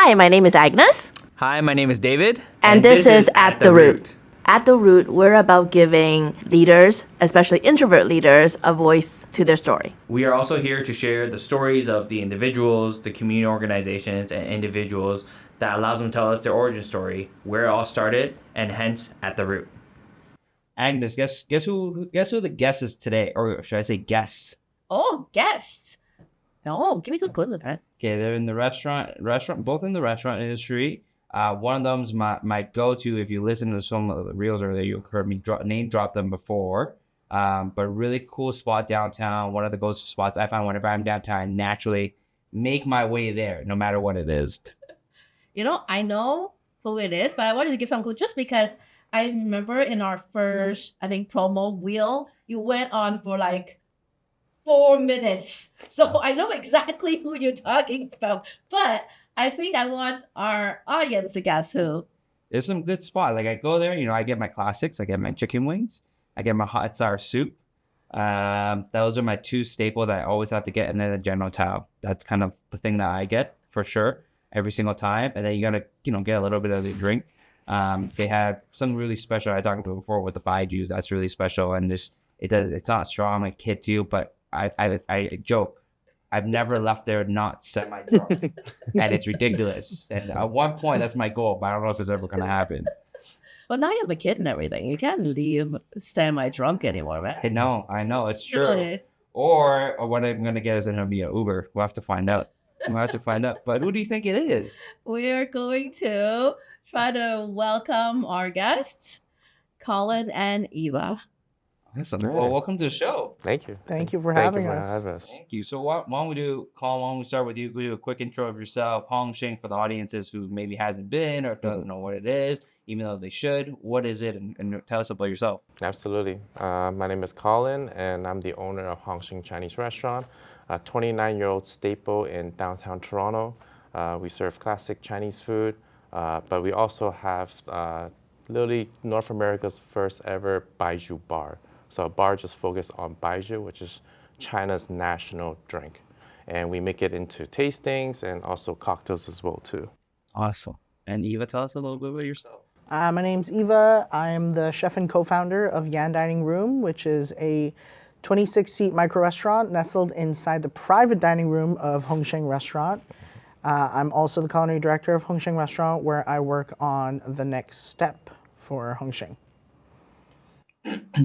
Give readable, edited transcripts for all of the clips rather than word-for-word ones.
Hi, my name is Agnes. Hi, my name is David. And this is At the Root. At the Root, we're about giving leaders, especially introvert leaders, a voice to their story. We are also here to share the stories of the individuals, the community organizations, and individuals that allows them to tell us their origin story, where it all started, and hence At the Root. Agnes, guess who the guest is today, or should I say guests? Oh, guests. Oh, give me some clues, man. Okay, they're in the restaurant, both in the restaurant industry. One of them's my go-to. If you listen to some of the reels earlier, you heard me name drop them before. But really cool spot downtown. One of the go-to spots I find whenever I'm downtown, I naturally make my way there, no matter what it is. I know who it is, but I wanted to give some clue just because I remember in our first, promo wheel, you went on for like 4 minutes. So I know exactly who you're talking about, but I think I want our audience to guess who. There's some good spot. Like I go there, I get my classics. I get my chicken wings. I get my hot and sour soup. Those are my two staples I always have to get, and then a General Tao. That's kind of the thing that I get for sure every single time. And then you gotta, get a little bit of the drink. They have something really special I talked about before with the Baijius. That's really special, and it's not strong like hits you, but I joke. I've never left there not semi-drunk, and it's ridiculous. And at one point, that's my goal, but I don't know if it's ever gonna happen. Well, now you have a kid and everything. You can't leave semi-drunk anymore, right? I know, it's true. Or what I'm gonna get is gonna be an Uber. We'll have to find out. But who do you think it is? We're going to try to welcome our guests, Colin and Eva. Awesome. Well, welcome to the show. Thank you. Thank you for having us. Thank you. So why don't we do, Colin, why don't we start with you? We do a quick intro of yourself, Hong Shing, for the audiences who maybe hasn't been or doesn't know what it is, even though they should. What is it? And tell us about yourself. Absolutely. My name is Colin, and I'm the owner of Hong Shing Chinese Restaurant, a 29-year-old staple in downtown Toronto. We serve classic Chinese food, but we also have literally North America's first ever Baijiu bar. So a bar just focused on Baijiu, which is China's national drink. And we make it into tastings and also cocktails as well, too. Awesome. And Eva, tell us a little bit about yourself. My name's Eva. I'm the chef and co-founder of Yan Dining Room, which is a 26-seat micro-restaurant nestled inside the private dining room of Hong Shing Restaurant. I'm also the culinary director of Hong Shing Restaurant, where I work on the next step for Hong Shing.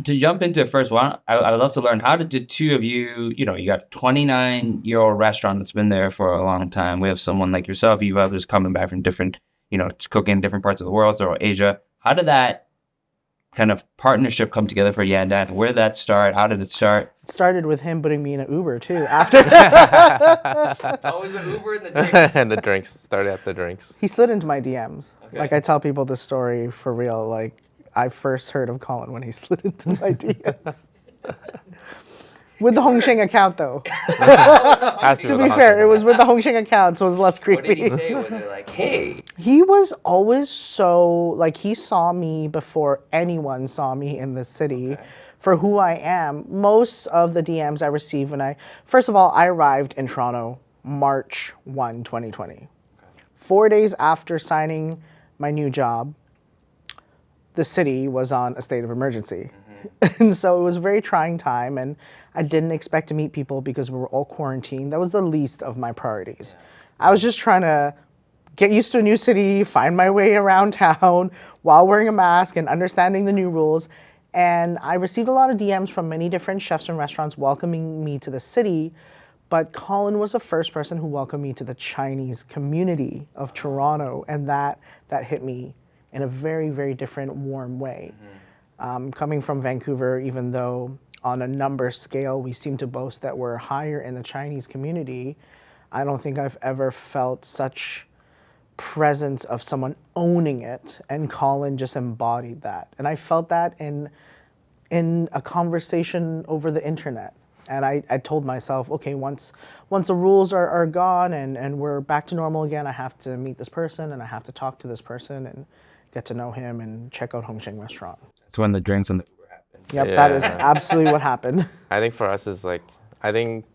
To jump into it first, I'd love to learn, how did the two of you, you got a 29-year-old restaurant that's been there for a long time. We have someone like yourself, Eva, who's coming back from different, cooking in different parts of the world, throughout Asia. How did that kind of partnership come together for Yan Dan? Where did that start? How did it start? It started with him putting me in an Uber, too, after. It's always the Uber and the drinks. And the drinks. Started at the drinks. He slid into my DMs. Okay. Like, I tell people this story for real. Like, I first heard of Colin when he slid into my DMs. With the Hong Shing account, though. To be fair, it was with the Hong Shing account, so it was less creepy. What did he say? Was it like, hey? He was always so, he saw me before anyone saw me in the city for who I am. Most of the DMs I received first of all, I arrived in Toronto March 1, 2020. Okay. 4 days after signing my new job, the city was on a state of emergency. Mm-hmm. And so it was a very trying time, and I didn't expect to meet people because we were all quarantined. That was the least of my priorities. I was just trying to get used to a new city, find my way around town while wearing a mask and understanding the new rules. And I received a lot of DMs from many different chefs and restaurants welcoming me to the city, but Colin was the first person who welcomed me to the Chinese community of Toronto, and that hit me in a very, very different, warm way. Mm-hmm. Coming from Vancouver, even though on a number scale we seem to boast that we're higher in the Chinese community, I don't think I've ever felt such presence of someone owning it, and Colin just embodied that. And I felt that in a conversation over the internet. And I told myself, okay, once the rules are gone and we're back to normal again, I have to meet this person and I have to talk to this person and get to know him and check out Hong Shing Restaurant. That's when the drinks and the Uber happened. Yep, yeah. That is absolutely what happened. I think for us is I think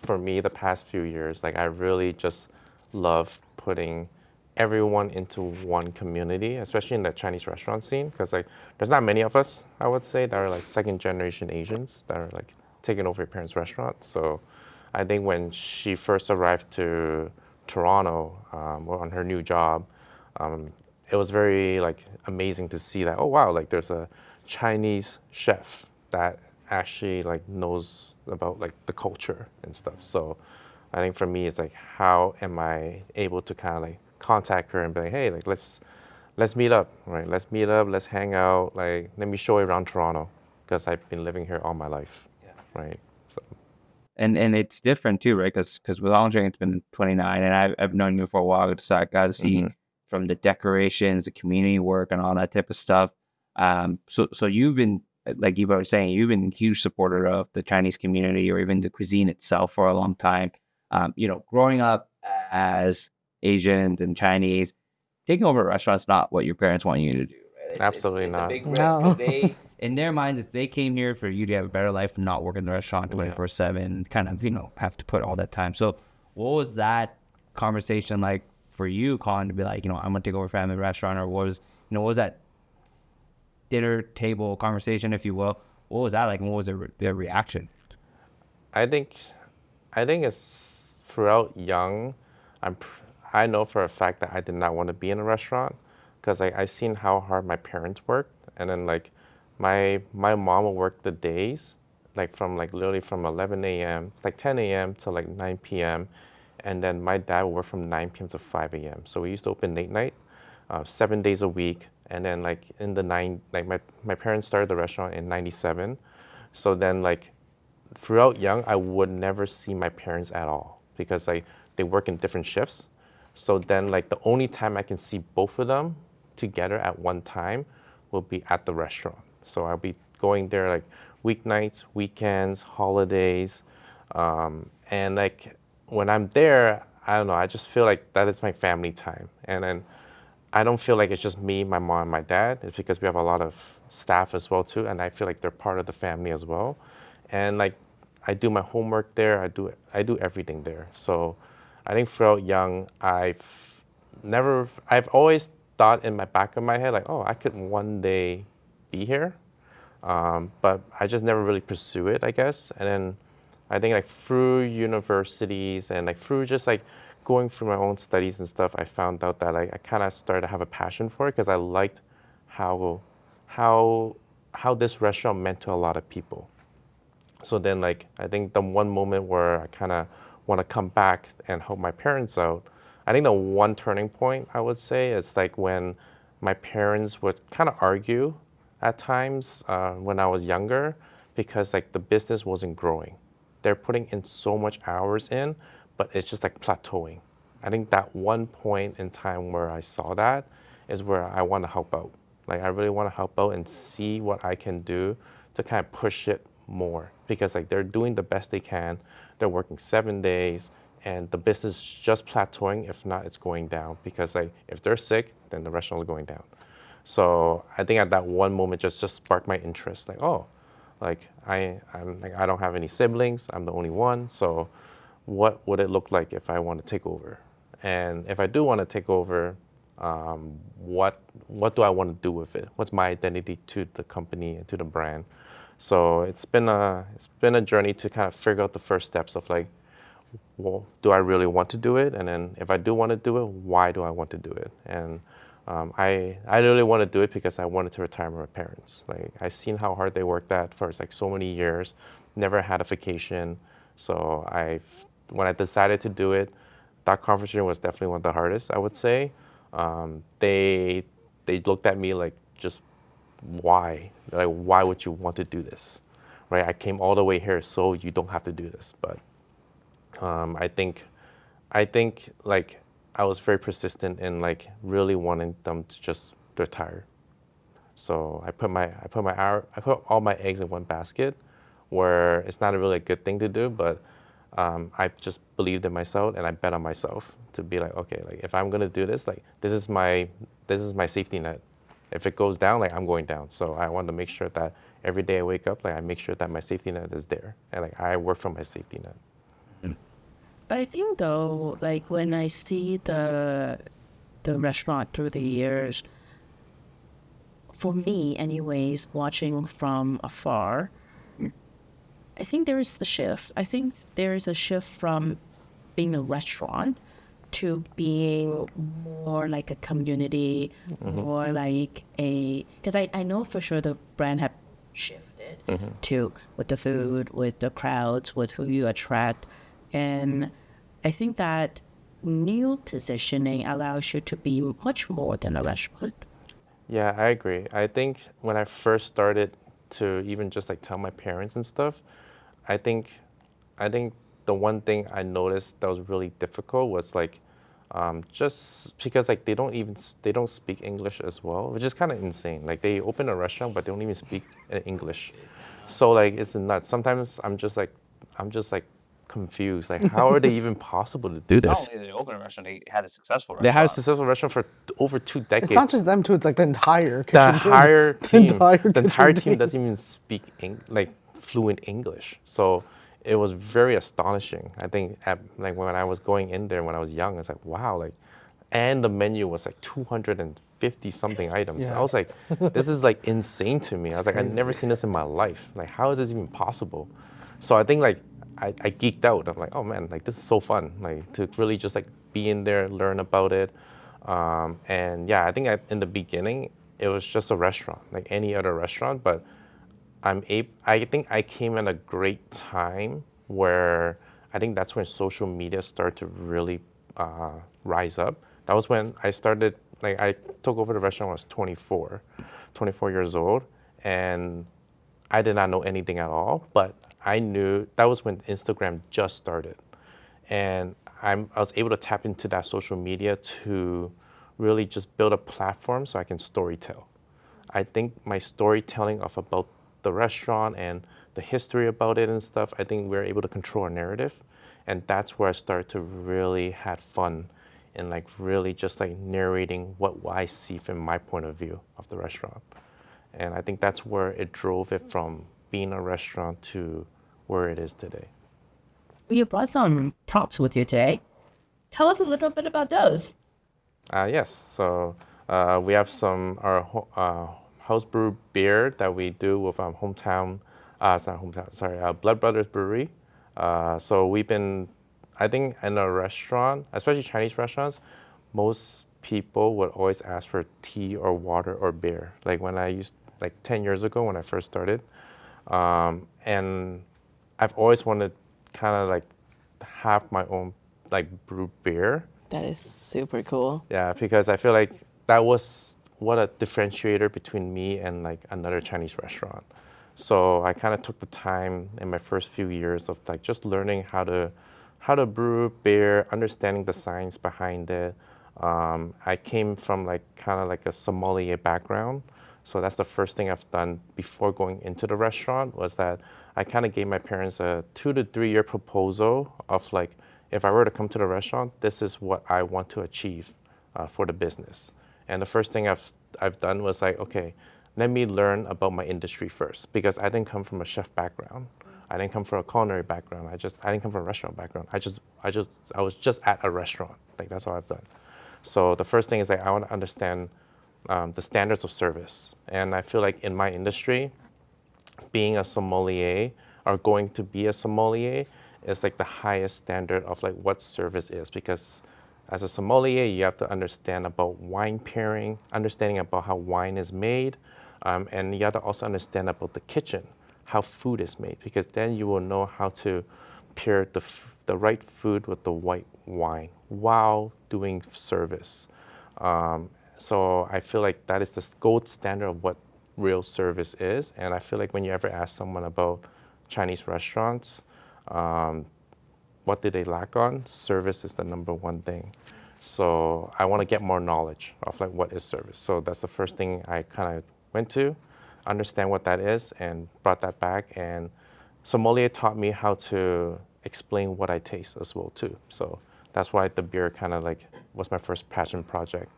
for me the past few years, I really just love putting everyone into one community, especially in the Chinese restaurant scene, because like there's not many of us, I would say, that are like second generation Asians that are like taking over your parents' restaurant. So I think when she first arrived to Toronto on her new job, it was very like amazing to see that, oh wow, like there's a Chinese chef that actually like knows about like the culture and stuff. So I think for me, it's like, how am I able to kind of like contact her and be like, hey, like let's meet up, right? Let's meet up, let's hang out, like let me show you around Toronto, because I've been living here all my life, right? So And it's different too, right? Because with Hong Shing, it's been 29, and I've known you for a while, so I got to see from the decorations, the community work, and all that type of stuff. So you've been, like you were saying, you've been a huge supporter of the Chinese community or even the cuisine itself for a long time. Growing up as Asians and Chinese, taking over a restaurant's not what your parents want you to do, right? absolutely It's a not. big risk. 'Cause No. they, in their minds, it's they came here for you to have a better life and not work in the restaurant 24/7, kind of, have to put all that time. So what was that conversation like for you, Colin, to be like, I'm gonna take over family restaurant, or what was that dinner table conversation, if you will? What was that like, and what was their reaction? I think, it's throughout young, I know for a fact that I did not want to be in a restaurant, because I seen how hard my parents worked, and then like my mom would work the days, like from like literally from 11 a.m. like 10 a.m. to like 9 p.m. and then my dad would work from 9 p.m. to 5 a.m. So we used to open late night, 7 days a week, and then like in the my parents started the restaurant in '97, so then like throughout young, I would never see my parents at all, because like they work in different shifts. So then like the only time I can see both of them together at one time will be at the restaurant. So I'll be going there like weeknights, weekends, holidays, and like when I'm there, I don't know, I just feel like that is my family time. And then I don't feel like it's just me, my mom, and my dad. It's because we have a lot of staff as well too, and I feel like they're part of the family as well. And like I do my homework there, I do everything there. So I think throughout young, I've always thought in my back of my head like, oh, I could one day be here, but I just never really pursue it, I guess. And then I think like through universities and like through just like going through my own studies and stuff, I found out that I kind of started to have a passion for it, because I liked how how how this restaurant meant to a lot of people. So then like I think the one moment where I kind of want to come back and help my parents out, I think the one turning point I would say is like when my parents would kind of argue at times when I was younger, because like the business wasn't growing. They're putting in so much hours in, but it's just like plateauing. I think that one point in time where I saw that is where I want to help out. Like I really want to help out and see what I can do to kind of push it more, because like they're doing the best they can. They're working 7 days and the business is just plateauing. If not, it's going down, because like if they're sick, then the restaurant is going down. So I think at that one moment just sparked my interest. Like, oh, like I'm like I don't have any siblings. I'm the only one. So what would it look like if I want to take over? And if I do want to take over, what do I want to do with it? What's my identity to the company and to the brand? So it's been a journey to kind of figure out the first steps of like, well, do I really want to do it? And then if I do want to do it, why do I want to do it? And I really want to do it because I wanted to retire with my parents. Like I seen how hard they worked at for like so many years, never had a vacation. So when I decided to do it, that conversation was definitely one of the hardest, I would say. They looked at me like, just why? Like, why would you want to do this? Right? I came all the way here so you don't have to do this. But I think like I was very persistent in like really wanting them to just retire. So I put all my eggs in one basket, where it's not really a good thing to do, but I just believed in myself and I bet on myself to be like, okay, like if I'm gonna do this, like this is my safety net. If it goes down, like I'm going down. So I want to make sure that every day I wake up, like I make sure that my safety net is there, and like I work for my safety net. I think though, like when I see the restaurant through the years, for me anyways, watching from afar, I think there is a shift. I think there is a shift from being a restaurant to being more like a community, more like a, because I know for sure the brand have shifted to with the food, with the crowds, with who you attract. And I think that new positioning allows you to be much more than a restaurant. Yeah, I agree. I think when I first started to even just like tell my parents and stuff, I think I think the one thing I noticed that was really difficult was like just because like they don't speak English as well, which is kind of insane. Like they open a restaurant but they don't even speak English. So like it's nuts. Sometimes I'm just like confused. Like how are they even possible to do Not this? only did they open a restaurant, they had a successful They had a restaurant. successful restaurant for over 2 decades. It's not just them too. It's like the entire the kitchen entire team. team, the entire team doesn't even speak like fluent English. So it was very astonishing. I think like when I was going in there when I was young, it's like wow, like, and the menu was like 250 something items. I Yeah. was like, this is like insane to me. I was like, I've never seen this in my life. Like, how is this even possible? So I think like I geeked out. I'm like, oh man, like this is so fun. Like to really just like be in there, learn about it. And yeah, I think in the beginning, it was just a restaurant, like any other restaurant. But I think I came at a great time where I think that's when social media started to really rise up. That was when I started, like I took over the restaurant when I was 24 years old. And I did not know anything at all, but I knew that was when Instagram just started. And I was able to tap into that social media to really just build a platform so I can storytell. I think my storytelling of about the restaurant and the history about it and stuff, I think we're able to control our narrative. And that's where I started to really have fun and like really just like narrating what I see from my point of view of the restaurant. And I think that's where it drove it from being a restaurant to where it is today. You brought some props with you today. Tell us a little bit about those. Yes, so we have our house brew beer that we do with hometown, it's not hometown, sorry, Blood Brothers Brewery. So we've been, I think in a restaurant, especially Chinese restaurants, most people would always ask for tea or water or beer. Like when I used, like 10 years ago when I first started. And I've always wanted kind of like have my own like brew beer. That is super cool. Yeah, because I feel like that was what a differentiator between me and like another Chinese restaurant. So I kind of took the time in my first few years of like just learning how to brew beer, understanding the science behind it. I came from like kind of like a sommelier background. So that's the first thing I've done before going into the restaurant was that I kind of gave my parents a 2 to 3 year proposal of like, if I were to come to the restaurant, this is what I want to achieve for the business. And the first thing I've done was like, okay, let me learn about my industry first because I didn't come from a chef background. I didn't come from a culinary background. I didn't come from a restaurant background. I was just at a restaurant. Like that's all I've done. So the first thing is like I want to understand the standards of service. And I feel like in my industry, being a sommelier or going to be a sommelier is like the highest standard of like what service is because as a sommelier you have to understand about wine pairing, understanding about how wine is made, and you have to also understand about the kitchen, how food is made because then you will know how to pair the right food with the white wine while doing service. So I feel like that is the gold standard of what real service is. And I feel like when you ever ask someone about Chinese restaurants, what did they lack on? Service is the number one thing. So I want to get more knowledge of like what is service. So that's the first thing I kind of went to, understand what that is and brought that back. And sommelier taught me how to explain what I taste as well too. So that's why the beer kind of like was my first passion project.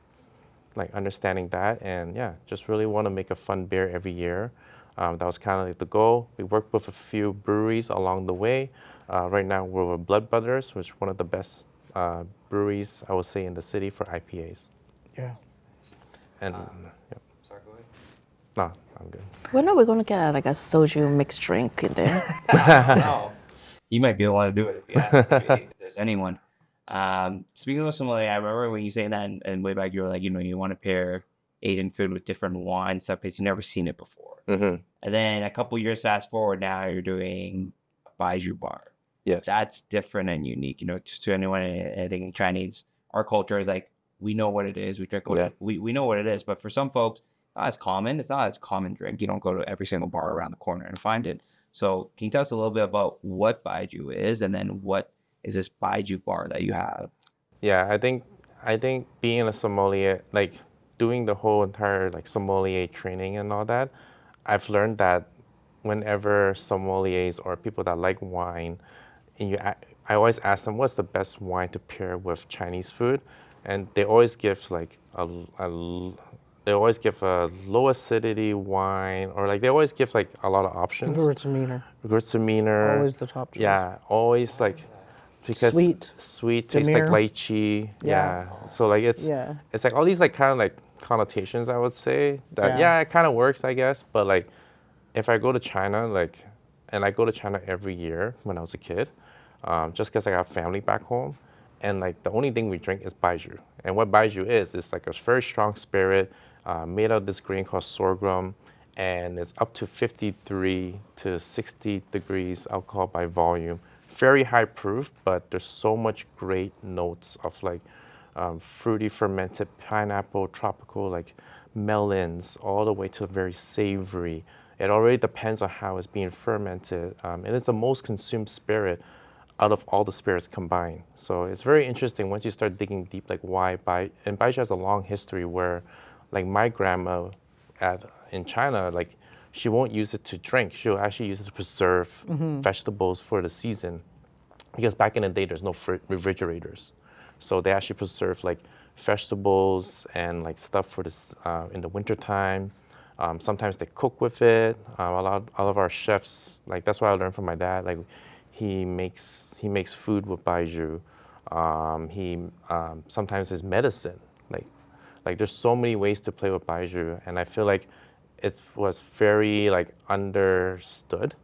Like understanding that and yeah, just really want to make a fun beer every year. That was kind of like the goal. We worked with a few breweries along the way. Right now we're with Blood Brothers, which is one of the best breweries, I would say, in the city for IPAs. Yeah. And yep. Sorry, go ahead. No, I'm good. When are we gonna get like a soju mixed drink in there? Oh, you might be able to do it if you ask, if there's anyone. Speaking of sommelier, I remember when you say that, and way back, you were like, you want to pair Asian food with different wine stuff because you've never seen it before. Mm-hmm. And then a couple years fast forward, now you're doing a Baijiu bar. Yes. That's different and unique. Just to anyone, I think in Chinese, our culture is like, we know what it is. We drink Yeah. we know what it is. But for some folks, not as common. It's not as common drink. You don't go to every single bar around the corner and find it. So can you tell us a little bit about what Baijiu is, and then what is this Baijiu bar that you have? Yeah, I think being a sommelier, like doing the whole entire like sommelier training and all that, I've learned that whenever sommeliers or people that like wine, and I always ask them what's the best wine to pair with Chinese food, and they always give like they always give a low acidity wine, or like they always give like a lot of options. Gewürztraminer. Always the top choice. Yeah, always like because sweet tastes like Demir. lychee. Yeah. Yeah. So like it's Yeah. it's like all these like kind of like connotations, I would say that Yeah. it kind of works, I guess. But like if I go to China, like, and I go to China every year when I was a kid, just because I got family back home, and like the only thing we drink is Baijiu. And what Baijiu is like a very strong spirit made of this grain called sorghum, and it's up to 53 to 60 degrees alcohol by volume. Very high proof, but there's so much great notes of like fruity fermented pineapple, tropical like melons, all the way to very savory. It already depends on how it's being fermented, and it's the most consumed spirit out of all the spirits combined. So it's very interesting once you start digging deep, like why and Baijiu has a long history where, like my grandma in China, like she won't use it to drink. She'll actually use it to preserve vegetables for the season, because back in the day there's no refrigerators, so they actually preserve like vegetables and like stuff for this in the wintertime. Sometimes they cook with it. All of our chefs, like that's what I learned from my dad. Like he makes food with Baijiu. He sometimes his medicine. Like there's so many ways to play with Baijiu, and I feel like it was very like understood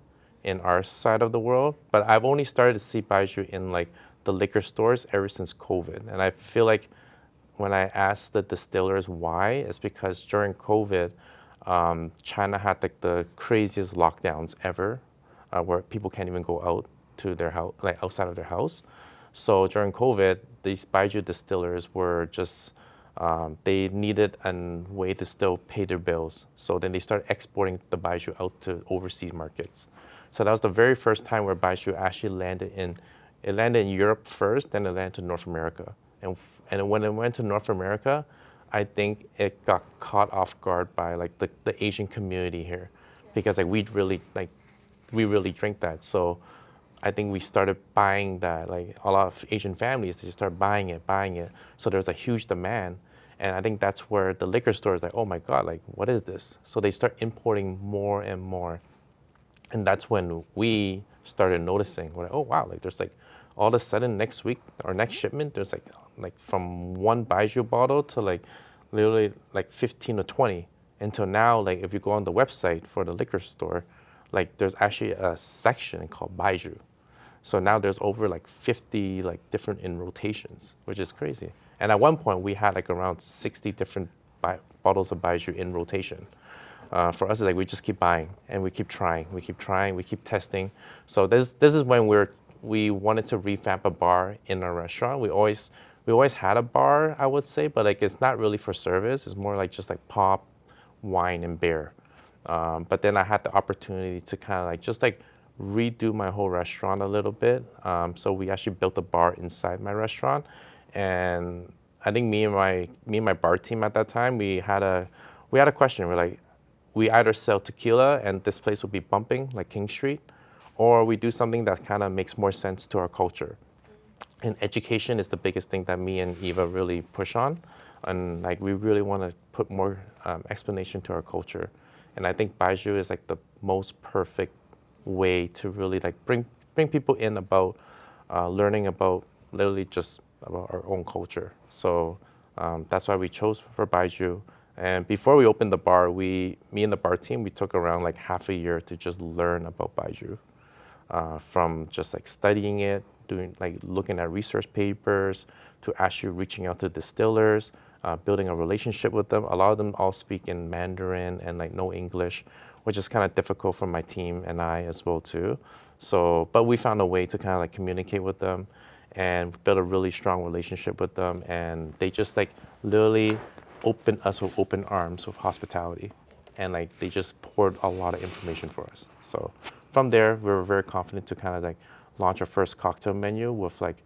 in our side of the world. But I've only started to see Baijiu in like the liquor stores ever since COVID, and I feel like when I asked the distillers why, it's because during COVID, China had like the craziest lockdowns ever, where people can't even go out to their house, like outside of their house. So during COVID, these Baijiu distillers were just they needed a way to still pay their bills. So then they started exporting the Baijiu out to overseas markets. So that was the very first time where Baijiu actually landed in Europe first, then it landed to North America. And when it went to North America, I think it got caught off guard by like the Asian community here, because like we really drink that. So I think we started buying that. Like a lot of Asian families, they just started buying it. So there's a huge demand. And I think that's where the liquor store is like, oh my God, like what is this? So they start importing more and more. And that's when we started noticing, we're like, oh wow, like there's like all of a sudden next week or next shipment, there's like from one Baijiu bottle to like literally like 15 or 20. Until now, like if you go on the website for the liquor store, like there's actually a section called Baijiu. So now there's over like 50 like different in rotations, which is crazy. And at one point we had like around 60 different bottles of Baijiu in rotation. For us, it's like we just keep buying and we keep trying, we keep testing. So this is when we wanted to revamp a bar in our restaurant. We always had a bar, I would say, but like it's not really for service. It's more like just like pop, wine, and beer. But then I had the opportunity to kind of like just like redo my whole restaurant a little bit. So we actually built a bar inside my restaurant, and I think me and my bar team at that time, we had a question. We're like, we either sell tequila and this place will be bumping like King Street, or we do something that kind of makes more sense to our culture. And education is the biggest thing that me and Eva really push on, and like we really want to put more explanation to our culture. And I think Baijiu is like the most perfect way to really like bring bring people in about learning about literally just about our own culture. So that's why we chose for Baijiu. And before we opened the bar, me and the bar team, we took around like half a year to just learn about Baijiu. From just like studying it, doing like looking at research papers, to actually reaching out to distillers, building a relationship with them. A lot of them all speak in Mandarin and like no English, which is kind of difficult for my team and I as well too. So, but we found a way to kind of like communicate with them and build a really strong relationship with them. And they just like literally opened us with open arms, with hospitality. And like they just poured a lot of information for us. So from there, we were very confident to kind of like launch our first cocktail menu with like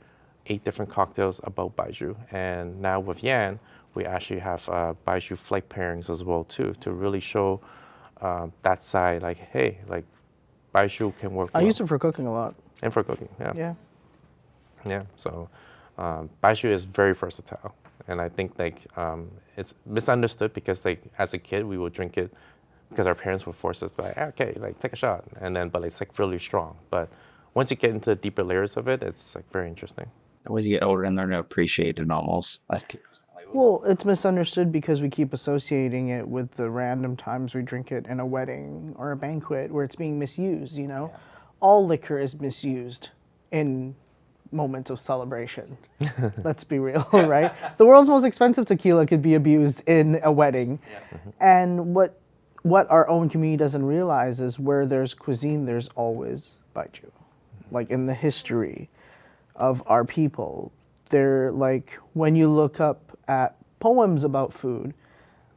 8 different cocktails about Baijiu. And now with Yan, we actually have Baijiu flight pairings as well too, to really show that side, like, hey, like Baijiu can work I well. use it for cooking a lot. And for cooking, yeah. Yeah. Yeah, so Baijiu is very versatile. And I think like it's misunderstood because like as a kid, we would drink it because our parents would force us like, okay, like take a shot. And then, but it's like really strong. But once you get into the deeper layers of it, it's like very interesting. As you get older and learn to appreciate it almost. Well, it's misunderstood because we keep associating it with the random times we drink it in a wedding or a banquet where it's being misused, you know? All liquor is misused in moments of celebration. Let's be real, right? The world's most expensive tequila could be abused in a wedding. And what our own community doesn't realize is where there's cuisine, there's always Baijiu. Like in the history of our people, they're like, when you look up at poems about food,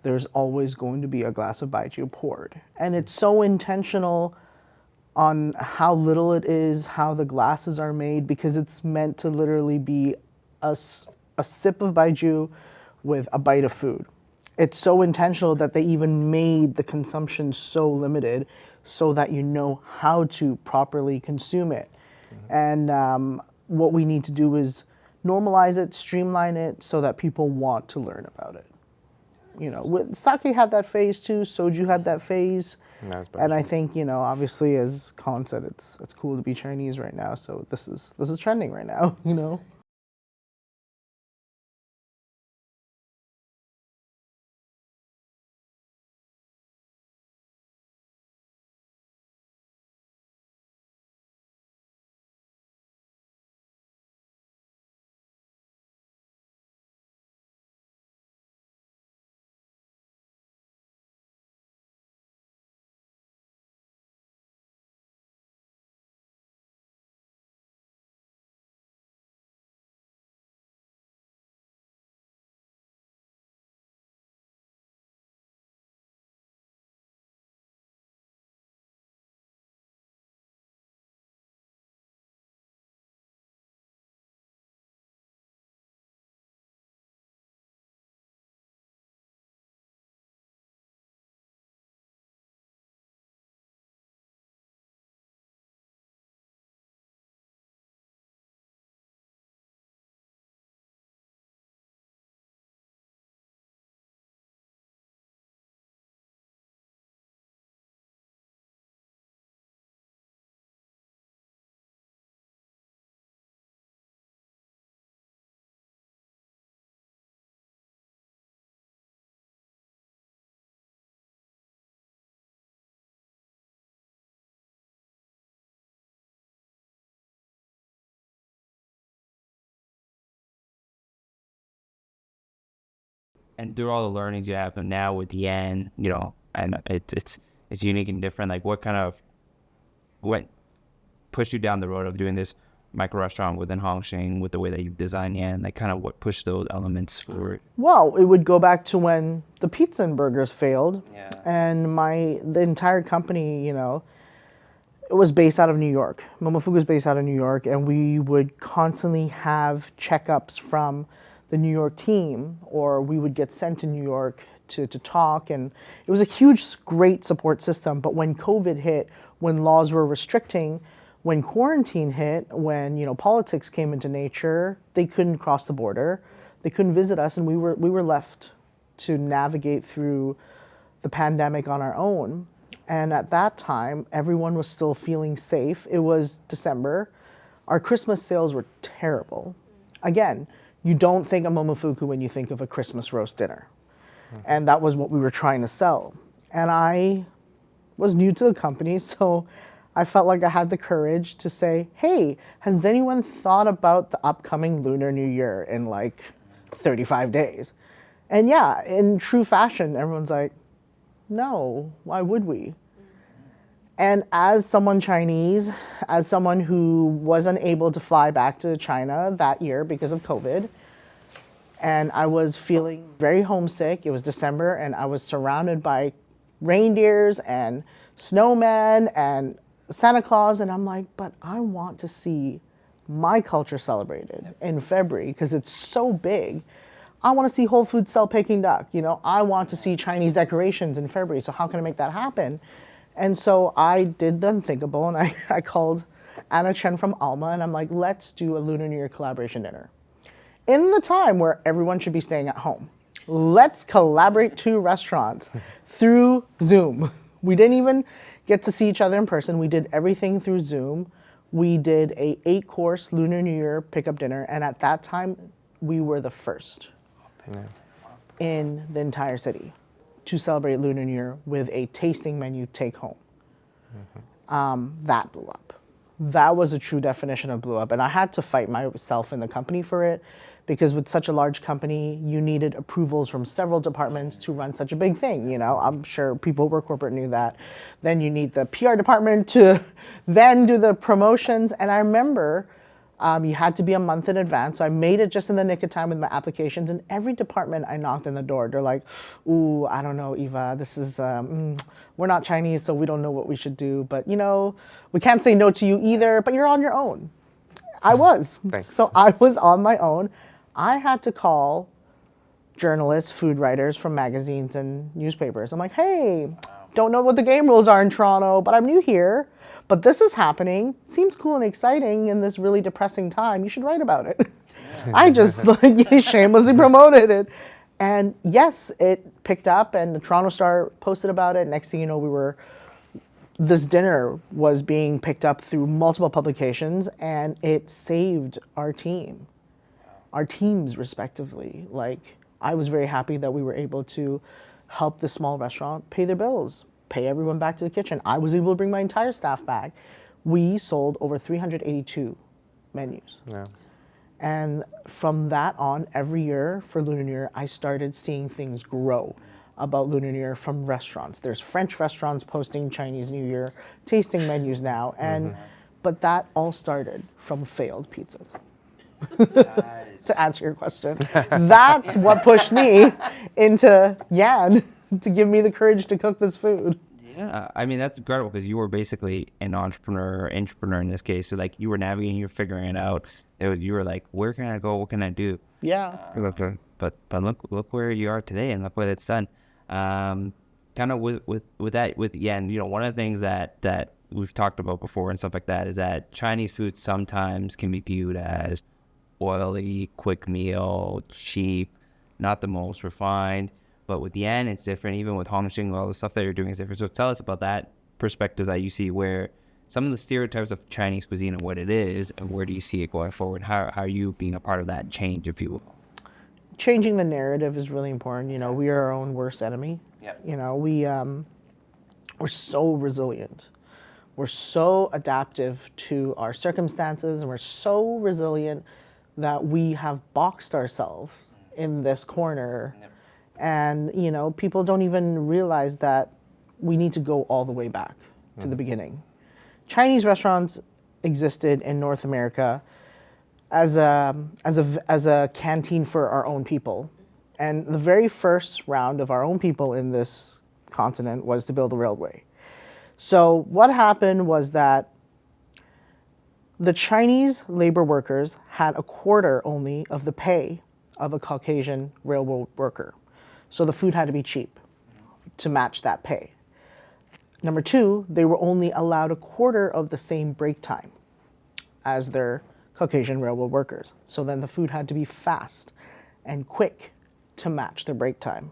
there's always going to be a glass of Baijiu poured. And it's so intentional on how little it is, how the glasses are made, because it's meant to literally be a sip of Baijiu with a bite of food. It's so intentional that they even made the consumption so limited so that you know how to properly consume it. And what we need to do is normalize it, streamline it, so that people want to learn about it. You know, sake had that phase too, soju had that phase. And I think, you know, obviously, as Colin said, it's cool to be Chinese right now. So this is trending right now, you know. And through all the learnings you have now with Yan, you know, and it's unique and different. Like what pushed you down the road of doing this micro restaurant within Hong Shing with the way that you design Yan? Like kind of what pushed those elements forward? Well, it would go back to when the pizza and burgers failed. Yeah. And the entire company, you know, it was based out of New York. Momofuku was based out of New York, and we would constantly have checkups from the New York team, or we would get sent to New York to talk, and it was a huge, great support system. But when COVID hit, when laws were restricting, when quarantine hit, when, you know, politics came into nature, they couldn't cross the border, they couldn't visit us, and we were left to navigate through the pandemic on our own. And at that time, everyone was still feeling safe. It was December. Our Christmas sales were terrible. Again, you don't think of Momofuku when you think of a Christmas roast dinner. And that was what we were trying to sell. And I was new to the company, so I felt like I had the courage to say, hey, has anyone thought about the upcoming Lunar New Year in like 35 days? And yeah, in true fashion, everyone's like, no, why would we? And as someone Chinese, as someone who wasn't able to fly back to China that year because of COVID, and I was feeling very homesick. It was December, and I was surrounded by reindeers and snowmen and Santa Claus, and I'm like, but I want to see my culture celebrated in February because it's so big. I want to see Whole Foods sell Peking duck. You know, I want to see Chinese decorations in February. So how can I make that happen? And so I did the unthinkable, and I called Anna Chen from Alma, and I'm like, let's do a Lunar New Year collaboration dinner. In the time where everyone should be staying at home, let's collaborate 2 restaurants through Zoom. We didn't even get to see each other in person. We did everything through Zoom. We did a 8-course Lunar New Year pickup dinner, and at that time, we were the first in the entire city to celebrate Lunar New Year with a tasting menu take home. That blew up. That was a true definition of blew up. And I had to fight myself in the company for it because with such a large company, you needed approvals from several departments to run such a big thing. You know, I'm sure people who were corporate knew that. Then you need the PR department to then do the promotions. And I remember you had to be a month in advance. So I made it just in the nick of time with my applications. And every department I knocked on the door, they're like, ooh, I don't know, Eva, this is, we're not Chinese, so we don't know what we should do. But, you know, we can't say no to you either, but you're on your own. I was. Thanks. So I was on my own. I had to call journalists, food writers from magazines and newspapers. I'm like, hey, don't know what the game rules are in Toronto, but I'm new here. But this is happening. Seems cool and exciting in this really depressing time. You should write about it. I just like shamelessly promoted it. And yes, it picked up and the Toronto Star posted about it. Next thing you know, this dinner was being picked up through multiple publications and it saved our teams respectively. Like, I was very happy that we were able to help the small restaurant pay their bills, pay everyone back to the kitchen. I was able to bring my entire staff back. We sold over 382 menus. Yeah. And from that on, every year for Lunar New Year, I started seeing things grow about Lunar New Year from restaurants. There's French restaurants posting Chinese New Year tasting menus now. And but that all started from failed pizzas. To answer your question, that's what pushed me into Yan to give me the courage to cook this food. Yeah, I mean, that's incredible because you were basically an entrepreneur in this case. So like you were navigating, you're figuring it out. You were like, where can I go? What can I do? Yeah. But look where you are today and look what it's done. Kind of with that, with Yan, you know, one of the things that we've talked about before and stuff like that is that Chinese food sometimes can be viewed as oily, quick meal, cheap, not the most refined. But with Yan, it's different. Even with Hong Shing, all the stuff that you're doing is different. So tell us about that perspective that you see, where some of the stereotypes of Chinese cuisine and what it is, and where do you see it going forward? How are you being a part of that change, if you will? Changing the narrative is really important. You know, we are our own worst enemy. Yep. You know, we're so resilient. We're so adaptive to our circumstances, and we're so resilient that we have boxed ourselves in this corner. Yep. And, you know, people don't even realize that we need to go all the way back to the beginning. Chinese restaurants existed in North America as a canteen for our own people. And the very first round of our own people in this continent was to build a railway. So what happened was that the Chinese labor workers had a quarter only of the pay of a Caucasian railroad worker. So the food had to be cheap to match that pay. Number two, they were only allowed a quarter of the same break time as their Caucasian railroad workers. So then the food had to be fast and quick to match their break time.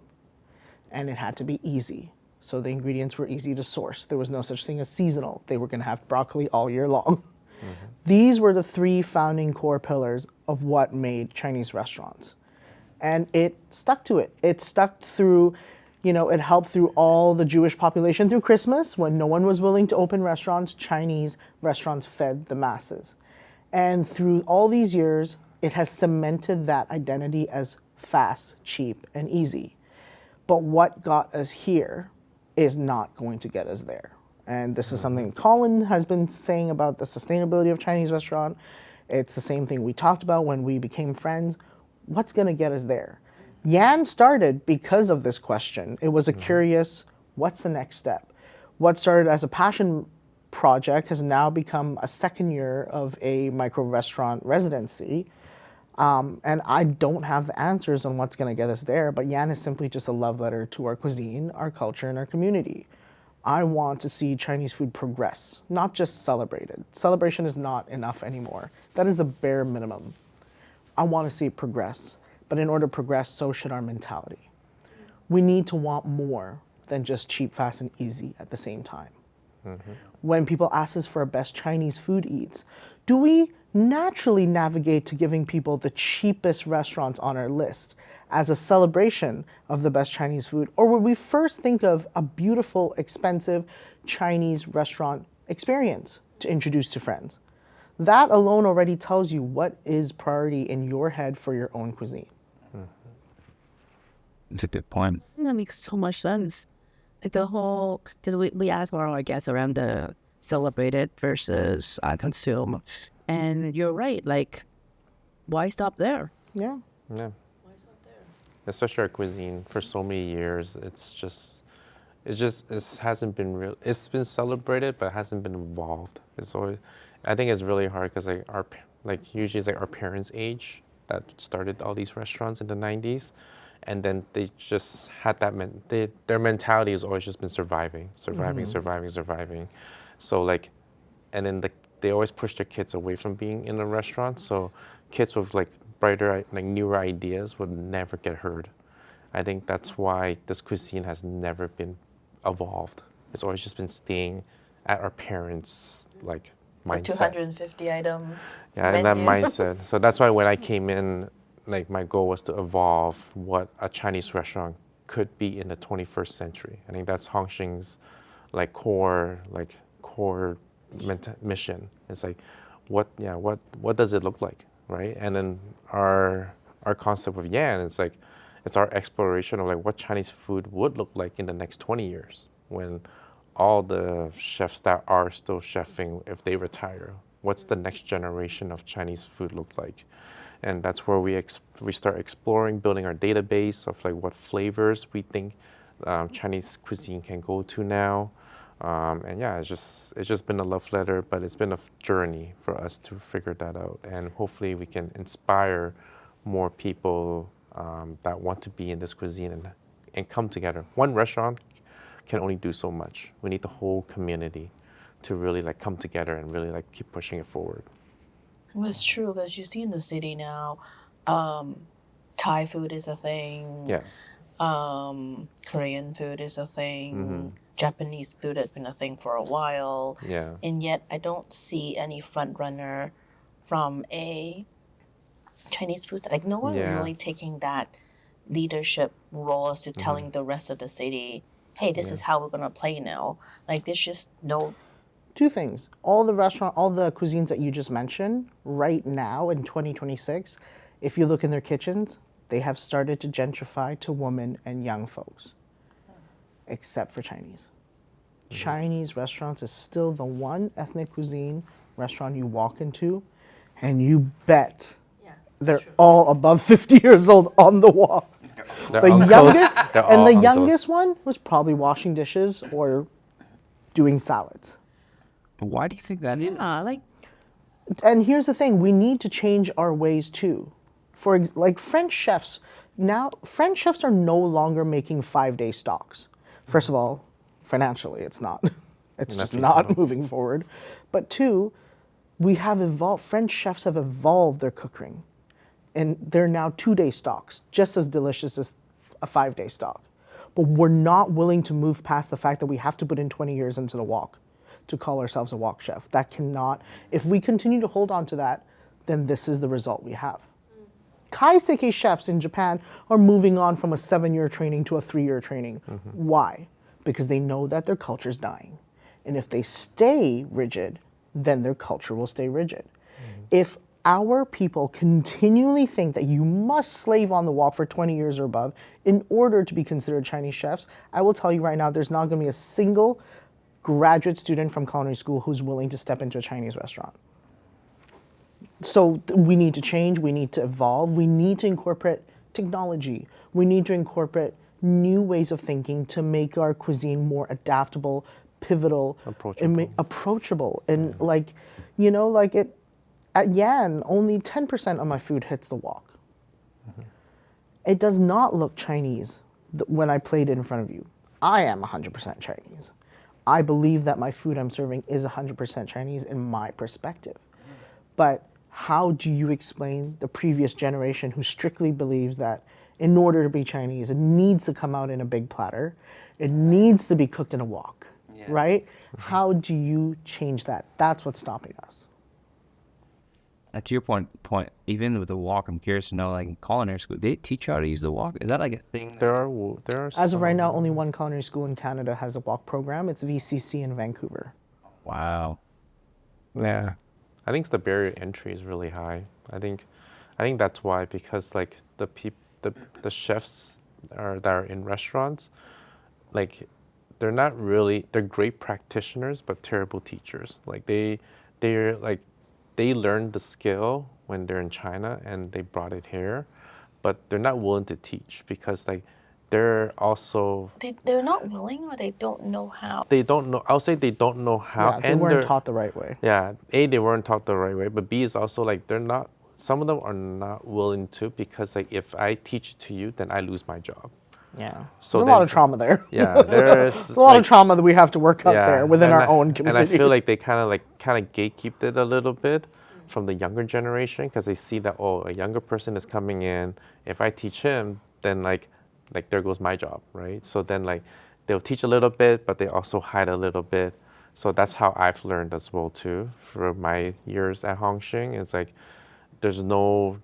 And it had to be easy. So the ingredients were easy to source. There was no such thing as seasonal. They were going to have broccoli all year long. These were the three founding core pillars of what made Chinese restaurants. And it stuck to it. It stuck through, it helped through all the Jewish population through Christmas when no one was willing to open restaurants. Chinese restaurants fed the masses. And through all these years, it has cemented that identity as fast, cheap, and easy. But what got us here is not going to get us there. And this is something Colin has been saying about the sustainability of Chinese restaurant. It's the same thing we talked about when we became friends. What's going to get us there? Yan started because of this question. It was a curious, what's the next step? What started as a passion project has now become a second year of a micro restaurant residency. And I don't have the answers on what's going to get us there, but Yan is simply just a love letter to our cuisine, our culture, and our community. I want to see Chinese food progress, not just celebrated. Celebration is not enough anymore. That is the bare minimum. I want to see it progress, but in order to progress, so should our mentality. We need to want more than just cheap, fast, and easy at the same time. When people ask us for our best Chinese food eats, do we naturally navigate to giving people the cheapest restaurants on our list as a celebration of the best Chinese food? Or would we first think of a beautiful, expensive Chinese restaurant experience to introduce to friends? That alone already tells you what is priority in your head for your own cuisine. It's a good point. That makes so much sense. Like the whole, because we asked all our guests around the celebrated versus consume. And you're right, like, why stop there? Yeah. Yeah. Especially our cuisine for so many years, it hasn't been real. It's been celebrated, but it hasn't been evolved. It's always, I think it's really hard because usually it's like our parents' age that started all these restaurants in the 90s, and then they just had that their mentality has always just been surviving. So like, and then they always push their kids away from being in a restaurant. So kids with like brighter, like newer ideas would never get heard. I think that's why this cuisine has never been evolved. It's always just been staying at our parents' like mindset. 250 item Yeah, and that menu. mindset. So that's why when I came in, like my goal was to evolve what a Chinese restaurant could be in the 21st century. I think that's Hong Shing's like core mission. It's like, what does it look like, right? And then our concept of Yan, it's our exploration of like what Chinese food would look like in the next 20 years when all the chefs that are still chefing, if they retire, what's the next generation of Chinese food look like? And that's where we start exploring, building our database of like what flavors we think Chinese cuisine can go to now. And yeah, it's just been a love letter, but it's been a journey for us to figure that out. And hopefully we can inspire more people that want to be in this cuisine and come together. One restaurant can only do so much. We need the whole community to really like come together and really like keep pushing it forward. Well, it's true because you see in the city now, Thai food is a thing. Yes. Korean food is a thing. Japanese food has been a thing for a while. Yeah. And yet I don't see any front runner from a Chinese food. Like no one Yeah. really taking that leadership role as to telling the rest of the city, hey, this is how we're gonna play now. Like there's just no. Two things. All the cuisines that you just mentioned, right now in 2026, if you look in their kitchens, they have started to gentrify to women and young folks, except for Chinese. Chinese restaurants is still the one ethnic cuisine restaurant you walk into, and you bet they're all above 50 years old on the wall. They're uncles. They're all The uncles. youngest one was probably washing dishes or doing salads. Why do you think that is? And here's the thing, we need to change our ways too. Like French chefs, now French chefs are no longer making 5-day stocks. First of all, financially it's not. It's just not moving forward. But two, we have evolved, French chefs have evolved their cooking. And they're now 2-day stocks, just as delicious as a 5-day stock. but we're not willing to move past the fact that we have to put in 20 years into the wok to call ourselves a wok chef. That cannot, if we continue to hold on to that, then this is the result we have. Kaiseki chefs in Japan are moving on from a 7-year training to a 3-year training. Why? Because they know that their culture's dying. And if they stay rigid, then their culture will stay rigid. If our people continually think that you must slave on the wok for 20 years or above in order to be considered Chinese chefs, I will tell you right now, there's not going to be a single graduate student from culinary school who's willing to step into a Chinese restaurant. So we need to change, we need to evolve, we need to incorporate technology, we need to incorporate new ways of thinking to make our cuisine more adaptable, pivotal, approachable. And like, you know, like at Yan, only 10% of my food hits the wok. It does not look Chinese when I plate it in front of you. I am 100% Chinese. I believe that my food I'm serving is 100% Chinese in my perspective. But how do you explain the previous generation who strictly believes that in order to be Chinese, it needs to come out in a big platter, it needs to be cooked in a wok, right? How do you change that? That's what's stopping us. To your point, even with the wok, I'm curious to know, like in culinary school, they teach you how to use the wok? Is that like a thing? There are As of right now, only one culinary school in Canada has a wok program. It's VCC in Vancouver. Wow. Yeah, I think the barrier to entry is really high. I think that's why, because like the chefs that are in restaurants, like they're not really, they're great practitioners but terrible teachers. Like they're like, they learned the skill when they're in China and they brought it here, but they're not willing to teach because like they're also They're not willing, or they don't know how. they don't know. I'll say they don't know how, Yeah, they and weren't they're taught the right way. yeah. A, they weren't taught the right way, but B is also like they're not. Some of them are not willing to because like if I teach it to you, then I lose my job. Yeah. So There's a lot then- of trauma there. Yeah, there's There's a lot of trauma that we have to work out there within and our own community. And I feel like they kind of gatekeeped it a little bit from the younger generation because they see that, oh, a younger person is coming in. If I teach him, then like there goes my job, right? So then like they'll teach a little bit, but they also hide a little bit. So that's how I've learned as well too for my years at Hong Shing. It's like there's no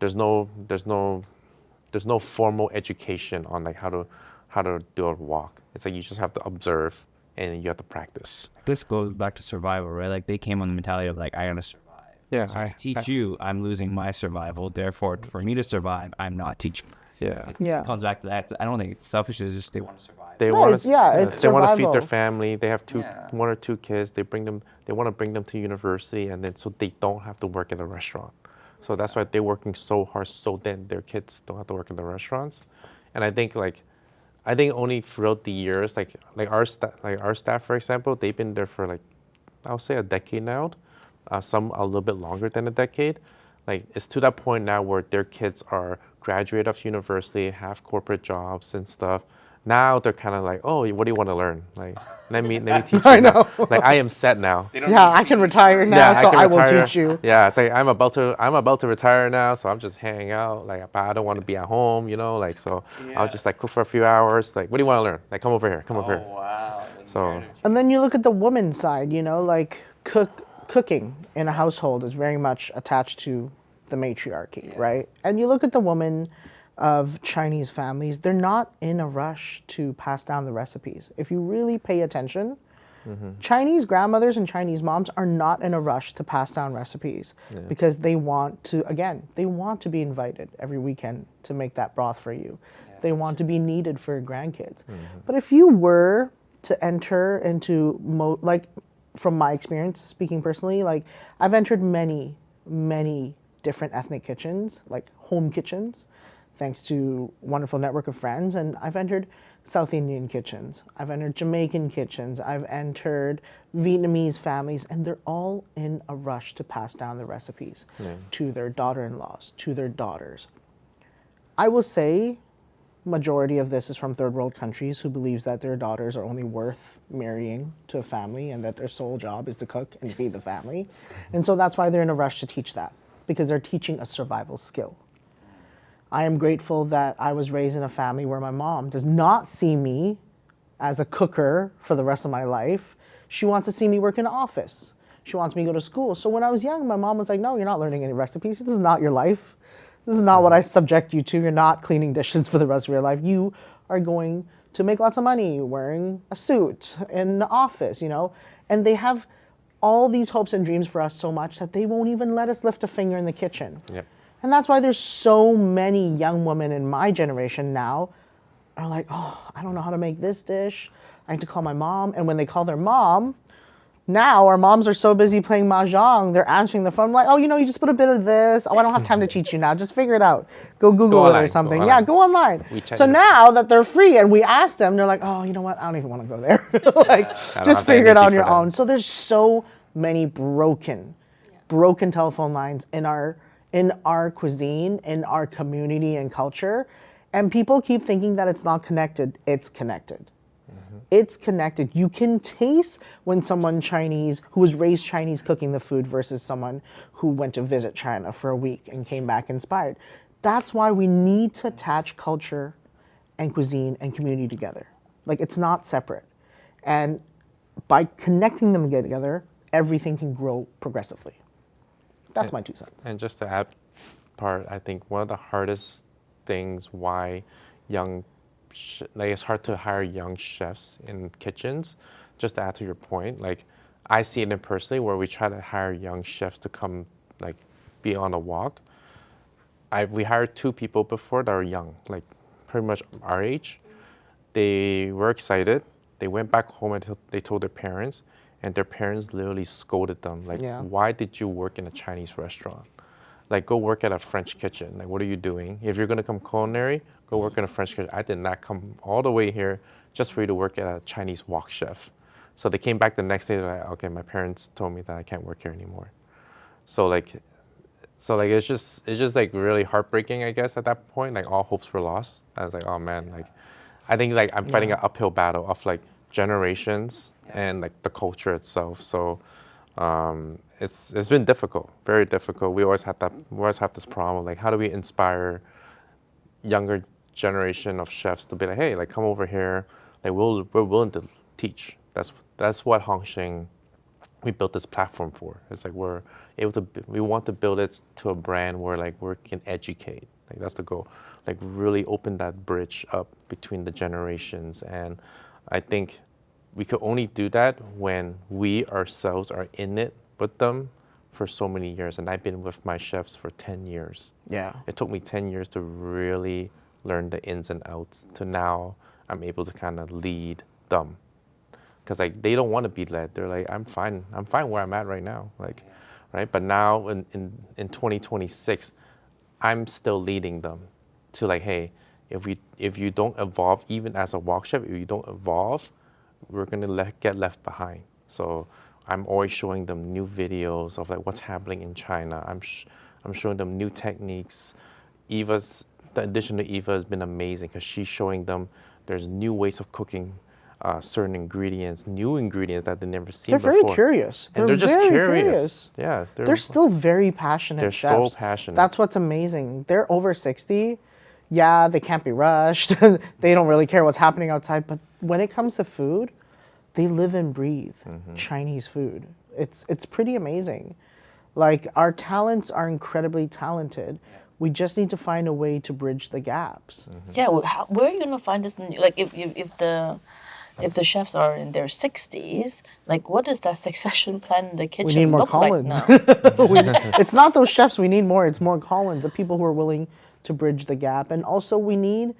formal education on like how to do a wok. It's like you just have to observe and you have to practice. This goes back to survival, right? Like they came on the mentality of like, I gotta survive. Yeah, I teach you, I'm losing my survival. Therefore, for me to survive, I'm not teaching. Yeah. Yeah. It comes back to that. I don't think it's selfish. It's just they want to survive. They No, want it's- to it's they want to feed their survival. family. They have Yeah. 1 or 2 kids. They want to bring them to university, and then so they don't have to work in a restaurant. So that's why they're working so hard, so then their kids don't have to work in the restaurants. And I think only throughout the years, like our staff, for example, they've been there for like, I'll say a decade now. Some a little bit longer than a decade. Like it's to that point now where their kids are graduate of university, have corporate jobs and stuff. Now they're kind of like, oh, what do you want to learn? Like, let me teach you. I now. know. Like I am set now. Yeah, I can retire now, so can I will retire. teach you. Yeah, it's like I'm about to retire now, so I'm just hanging out. Like, but I don't want to be at home, you know. Like, so I'll just like cook for a few hours. Like, what do you want to learn? Like, come over here. Come over here. Wow. So And then you look at the woman's side, you know, like cooking in a household is very much attached to the matriarchy, right? And you look at the woman of Chinese families, they're not in a rush to pass down the recipes. If you really pay attention, Chinese grandmothers and Chinese moms are not in a rush to pass down recipes because they want to be invited every weekend to make that broth for you. They want to be needed for grandkids. But if you were to enter into, like from my experience, speaking personally, like I've entered many different ethnic kitchens, like home kitchens, thanks to a wonderful network of friends. And I've entered South Indian kitchens. I've entered Jamaican kitchens. I've entered Vietnamese families, and they're all in a rush to pass down the recipes to their daughter-in-laws, to their daughters. I will say majority of this is from third world countries who believes that their daughters are only worth marrying to a family and that their sole job is to cook and feed the family. And so that's why they're in a rush to teach that, because they're teaching a survival skill. I am grateful that I was raised in a family where my mom does not see me as a cooker for the rest of my life. She wants to see me work in an office. She wants me to go to school. So when I was young, my mom was like, no, you're not learning any recipes. This is not your life. This is not what I subject you to. You're not cleaning dishes for the rest of your life. You are going to make lots of money wearing a suit in the office, you know? And they have all these hopes and dreams for us so much that they won't even let us lift a finger in the kitchen. Yep. And that's why there's so many young women in my generation now are like, oh, I don't know how to make this dish. I need to call my mom. And when they call their mom, now our moms are so busy playing mahjong, they're answering the phone like, oh, you just put a bit of this. Oh, I don't have time to teach you now. Just figure it out. Go Google it online, or go something. online. Yeah, go online. WeChat So it. now that they're free and we ask them, they're like, oh, you know what? I don't even want to go there. Like, have just the figure it energy out on for your that. own. So there's so many broken telephone lines in our cuisine, in our community and culture. And people keep thinking that it's not connected. It's connected. It's connected. You can taste when someone Chinese, who was raised Chinese cooking the food versus someone who went to visit China for a week and came back inspired. That's why we need to attach culture and cuisine and community together. Like, it's not separate. And by connecting them together, everything can grow progressively. That's my 2 cents. And just to add part, I think one of the hardest things why it's hard to hire young chefs in kitchens, just to add to your point, like I see it in personally where we try to hire young chefs to come like be on a walk. We hired 2 people before that are young, like pretty much our age. They were excited. They went back home and they told their parents, and their parents literally scolded them. Like, why did you work in a Chinese restaurant? Like, go work at a French kitchen. Like, what are you doing? If you're gonna come culinary, go work in a French kitchen. I did not come all the way here just for you to work at a Chinese wok chef. So they came back the next day, they're like, okay, my parents told me that I can't work here anymore. So it's just like really heartbreaking, I guess, at that point. Like, all hopes were lost. I was like, oh man, like, I think like I'm fighting an uphill battle of like generations and like the culture itself. So it's been difficult, very difficult. We always have this problem, like how do we inspire younger generation of chefs to be like, hey, like come over here, like we're willing to teach. That's what Hong Shing, we built this platform for. It's like we want to build it to a brand where like we can educate. Like that's the goal. Like really open that bridge up between the generations. And I think we could only do that when we ourselves are in it with them for so many years. And I've been with my chefs for 10 years. Yeah. It took me 10 years to really learn the ins and outs to now I'm able to kind of lead them. Because like they don't want to be led. They're like, I'm fine where I'm at right now. Like, right? But now in 2026, I'm still leading them to like, hey, if you don't evolve, even as a wok chef, if you don't evolve, we're gonna get left behind. So I'm always showing them new videos of like what's happening in China. I'm showing them new techniques. The addition to Eva has been amazing because she's showing them there's new ways of cooking certain ingredients, new ingredients that they've never seen before. They're very curious. And they're just very curious. Yeah, they're still very passionate they're chefs. so passionate. That's what's amazing. They're over 60. Yeah, they can't be rushed. They don't really care what's happening outside. But when it comes to food, they live and breathe Chinese food. It's pretty amazing. Like, our talents are incredibly talented. We just need to find a way to bridge the gaps. Yeah, well, where are you gonna find this? Like, if the chefs are in their 60s, like what does that succession plan in the kitchen We need more look Collins. like now? It's not those chefs we need more. It's more Collins, the people who are willing to bridge the gap. And also we need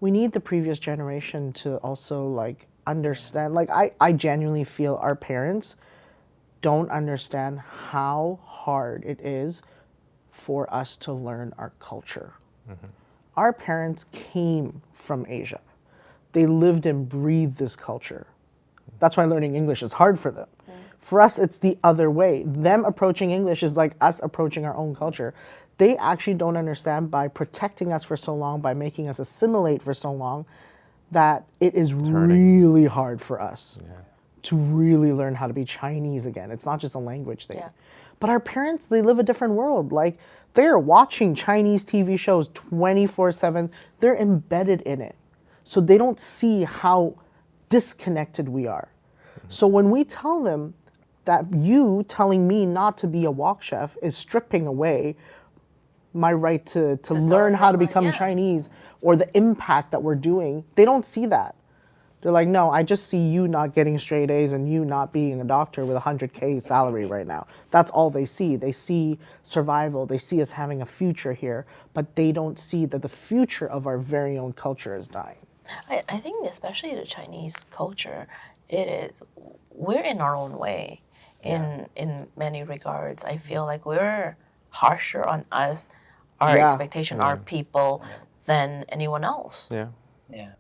the previous generation to also like understand. Like I genuinely feel our parents don't understand how hard it is for us to learn our culture. Our parents came from Asia. They lived and breathed this culture. That's why learning English is hard for them. For us, it's the other way. Them approaching English is like us approaching our own culture. They actually don't understand by protecting us for so long, by making us assimilate for so long, that it is really hard for us to really learn how to be Chinese again. It's not just a language thing. Yeah. But our parents, they live a different world. Like they're watching Chinese TV shows 24/7. They're embedded in it. So they don't see how disconnected we are. So when we tell them that you telling me not to be a wok chef is stripping away my right to learn how to become Chinese or the impact that we're doing, they don't see that. They're like, no, I just see you not getting straight A's and you not being a doctor with a 100K salary right now. That's all they see. They see survival. They see us having a future here, but they don't see that the future of our very own culture is dying. I think especially the Chinese culture, it is we're in our own way in many regards. I feel like we're harsher on us, our expectation, our people than anyone else. Yeah. Yeah.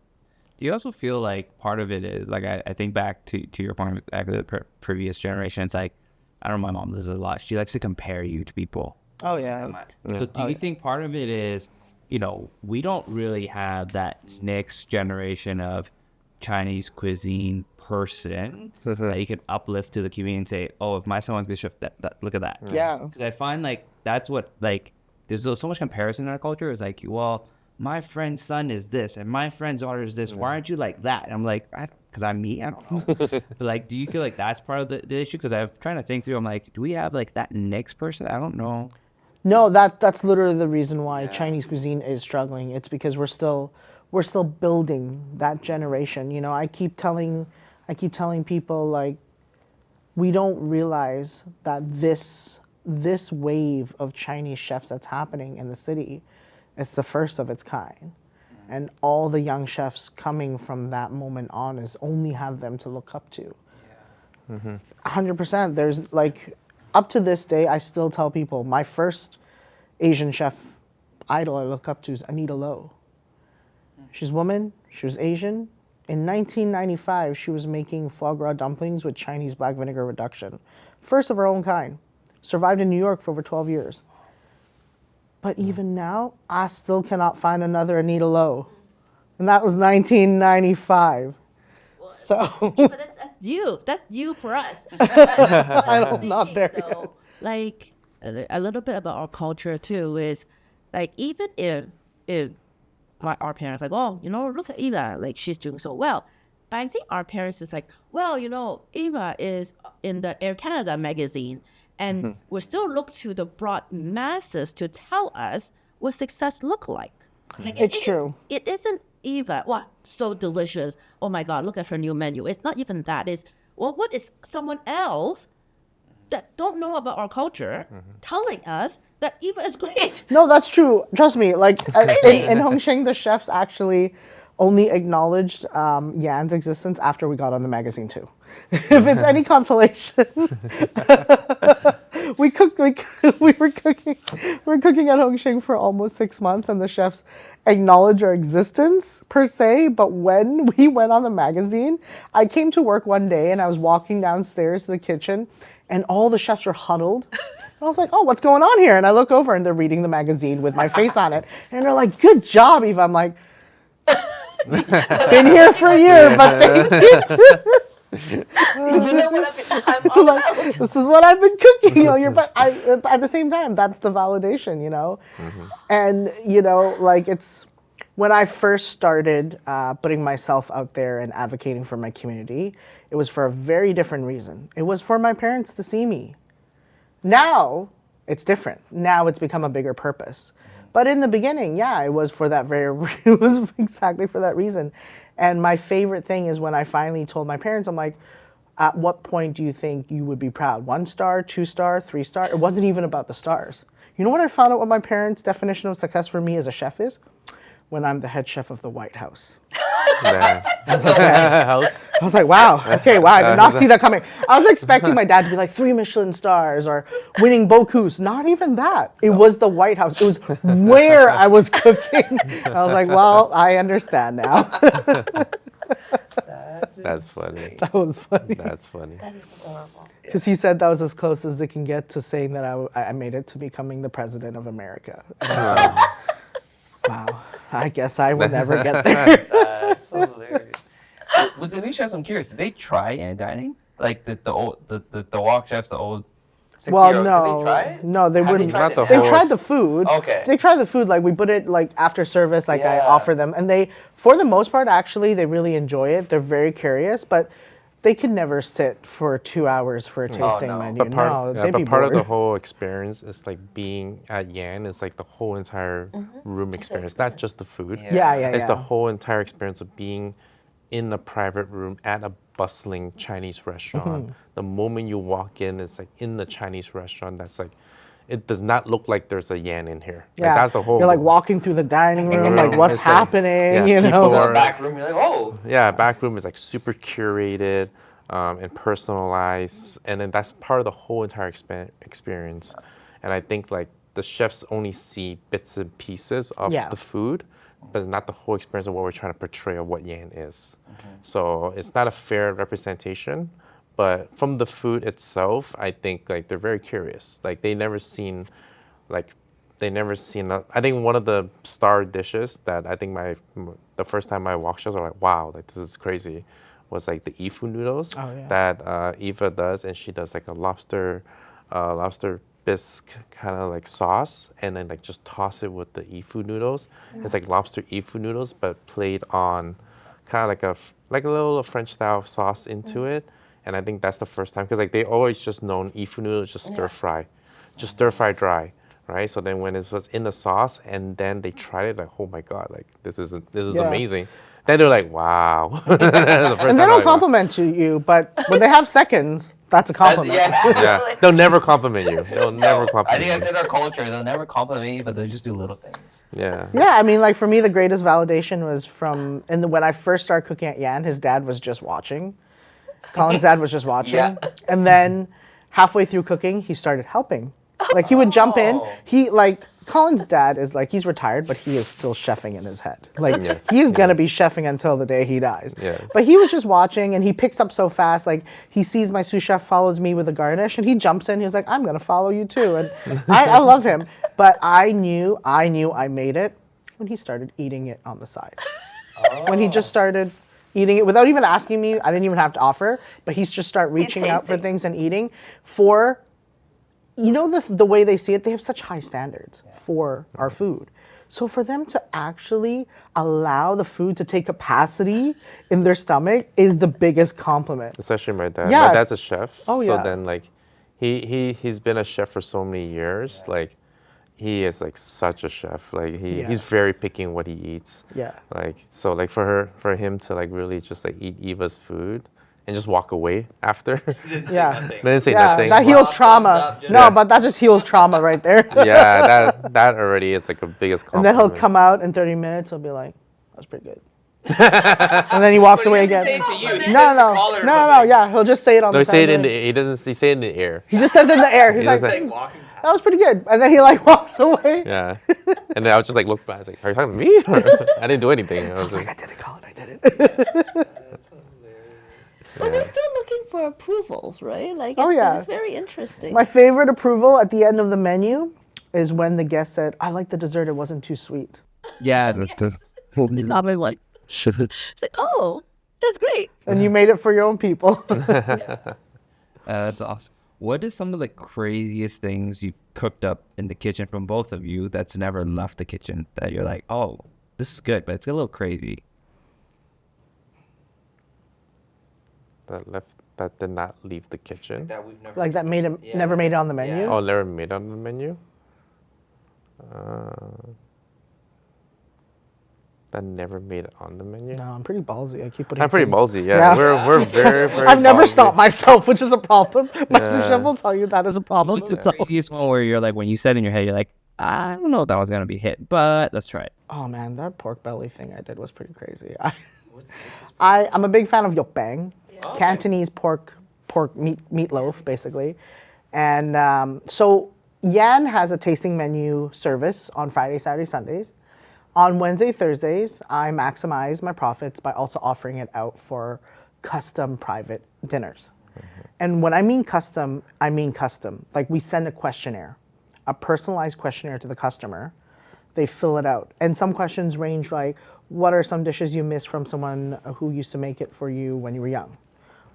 Do you also feel like part of it is like I think back to your point back to the previous generation? It's like I don't know. My mom does it a lot. She likes to compare you to people. Oh yeah. So do you think part of it is, you know, we don't really have that next generation of Chinese cuisine person that you can uplift to the community and say, oh, if my son wants to be a chef, that look at that. Yeah. Because I find like that's what like there's so much comparison in our culture. It's like, well, my friend's son is this and my friend's daughter is this. Why aren't you like that? And I'm like, because I'm me. I don't know. But like, do you feel like that's part of the issue? Because I'm trying to think through. I'm like, do we have like that next person? I don't know. No, that's literally the reason why Chinese cuisine is struggling. It's because we're still building that generation. You know, I keep telling people like we don't realize that this wave of Chinese chefs that's happening in the city, it's the first of its kind. And all the young chefs coming from that moment on is only have them to look up to. 100%. There's like, up to this day, I still tell people my first Asian chef idol I look up to is Anita Lo. She's a woman, she was Asian. In 1995, she was making foie gras dumplings with Chinese black vinegar reduction. First of her own kind. Survived in New York for over 12 years. But even now, I still cannot find another Anita Lo. And that was 1995. So But that's you. That's you for us. I'm not there yet. Like a little bit about our culture too is like even if our parents like, oh, you know, look at Eva, like she's doing so well. But I think our parents is like, well, you know, Eva is in the Air Canada magazine, and we still look to the broad masses to tell us what success look like. Like It's true. It isn't Eva, wow, so delicious. Oh my God, look at her new menu. It's not even that. It's, well, what is someone else that don't know about our culture telling us that Eva is great? No, that's true. Trust me. Like in Hong Shing, the chefs actually only acknowledged Yan's existence after we got on the magazine too. If it's any consolation, we were cooking at Hong Shing for almost 6 months, and the chefs acknowledge our existence per se. But when we went on the magazine, I came to work one day and I was walking downstairs to the kitchen, and all the chefs were huddled. I was like, oh, what's going on here? And I look over and they're reading the magazine with my face on it. And they're like, good job, Eva. I'm like, been here for a year, but thank you. You know what I'm So like, this is what I've been cooking. You know, but at the same time, that's the validation, you know? And, you know, like it's, when I first started putting myself out there and advocating for my community, it was for a very different reason. It was for my parents to see me. Now, it's different. Now it's become a bigger purpose. But in the beginning, yeah, it was for that it was exactly for that reason. And my favorite thing is when I finally told my parents, I'm like, at what point do you think you would be proud? 1 star, 2 star, 3 star? It wasn't even about the stars. You know what I found out what my parents' definition of success for me as a chef is? When I'm the head chef of the White House. I was like, wow, okay, wow, I did not see that coming. I was expecting my dad to be like 3 Michelin stars or winning Bocuse. Not even that. It was the White House. It was where I was cooking. I was like, well, I understand now. That's funny. That was funny. That's funny. That is adorable. Because he said that was as close as it can get to saying that I made it to becoming the president of America. Wow, I guess I will never get there. That's so hilarious. With the new chefs, I'm curious. Did they try dining? Like the wok chefs, the old Well, €60. no, Did they try it? no, they Have wouldn't. tried it? Not the They've whole- tried the food. Okay. They tried the food. Like we put it like after service. Like I Yeah. offer them, and they, for the most part, actually, they really enjoy it. They're very curious, but they could never sit for 2 hours for a tasting no. menu. But part, no, yeah, they'd be but part of the bored. whole experience is like being at Yan is like the whole entire room experience, not just the food. Yeah, yeah, It's the yeah. whole entire experience of being in a private room at a bustling Chinese restaurant. The moment you walk in, it's like in the Chinese restaurant. That's like, it does not look like there's a Yan in here. Like, Yeah, that's the whole. You're like walking through the dining room, like room. what's It's like- happening, yeah, you know? people The are- back room, you're like, oh. Yeah, back room is like super curated and personalized, and then that's part of the whole entire experience. And I think like the chefs only see bits and pieces of Yeah. the food, but not the whole experience of what we're trying to portray of what Yan is. So it's not a fair representation. But from the food itself, I think like they're very curious. Like they never seen, like they never seen. I think one of the star dishes that I think the first time I walked, I was like, wow, like this is crazy, was like the ifu noodles Oh, yeah. that Eva does, and she does like a lobster bisque kind of like sauce, and then like just toss it with the ifu noodles. It's like lobster ifu noodles, but played on kind of like a little French style sauce into it. And I think that's the first time, because like they always just known ifu noodles just stir fry, just stir fry dry, right? So then when it was in the sauce, and then they tried it, like, oh my god, like this is Yeah. amazing. Then they're like, wow. The first And time they they're don't like, wow. compliment to you, but when they have seconds, that's a compliment. Yeah, they'll never compliment you. They'll never I compliment think you. that's in our culture. They'll never compliment me, but they'll just do little things. Yeah. Yeah, I mean, like for me, the greatest validation was from, when I first started cooking at Yan, his dad was just watching. Colin's dad was just watching. Yeah. And then halfway through cooking, he started helping. Like he would jump in. Colin's dad is like, he's retired, but he is still chefing in his head. Like Yes. he's going to be chefing until the day he dies. Yes. But he was just watching, and he picks up so fast. Like he sees my sous chef follows me with a garnish, and he jumps in. He was like, I'm going to follow you too. And I love him. But I knew I made it when he started eating it on the side. When he just started eating it without even asking me, I didn't even have to offer, but he's just start reaching out for tasting. things and eating for, you know, the way they see it, they have such high standards for our food. So for them to actually allow the food to take capacity in their stomach is the biggest compliment. Especially my dad. Yeah. My dad's a chef. Oh, so yeah. then like he's been a chef for so many years. Like he is like such a chef. Like Yeah. he's very picky in what he eats. Yeah. Like so like for him to like really just like eat Eva's food and just walk away after. Yeah. They didn't say Yeah, nothing. that heals Thumbs trauma. up, just- No, Yeah. but that just heals trauma right there. Yeah, that already is like a biggest And compliment. then he'll come out in 30 minutes, he'll be like, that was pretty good. And then he walks away again. No, yeah, he'll just say it on No, the he say it in side. the he doesn't he say it in the air. He just says it in the air. He's He like, doesn't- that was pretty good. And then he like walks away. Yeah. And then I was just like look back, I was like, are you talking to me? I didn't do anything. I was I like, did it, Colin, I did it. But they're still looking for approvals, right? Like, Oh, it's, yeah. it's very interesting. My favorite approval at the end of the menu is when the guest said, I like the dessert, it wasn't too sweet. Yeah, that's the I'll be like, It's like, oh, that's great. And you made it for your own people. That's awesome. What is some of the craziest things you've cooked up in the kitchen from both of you that's never left the kitchen that you're like, oh, this is good, but it's a little crazy? that did not leave the kitchen. That we've never. Like that made him never made it on the menu. Oh, never made on the menu. That never made it on the menu. No, I'm pretty ballsy. I keep putting I'm pretty things- ballsy. Yeah, we're very very. I've never ballsy. stopped myself, which is a problem. My sous Yeah. chef will tell you that is a problem. What's the craziest one where you're like, when you said in your head, you're like, I don't know if that was going to be hit, but let's try it. Oh man, that pork belly thing I did was pretty crazy. I'm a big fan of yopbang, Cantonese pork meatloaf basically, and so Yan has a tasting menu service on Friday, Saturday, Sundays. On Wednesday, Thursdays, I maximize my profits by also offering it out for custom private dinners. And when I mean custom, I mean custom. Like we send a questionnaire, a personalized questionnaire to the customer. They fill it out. And some questions range like, what are some dishes you miss from someone who used to make it for you when you were young?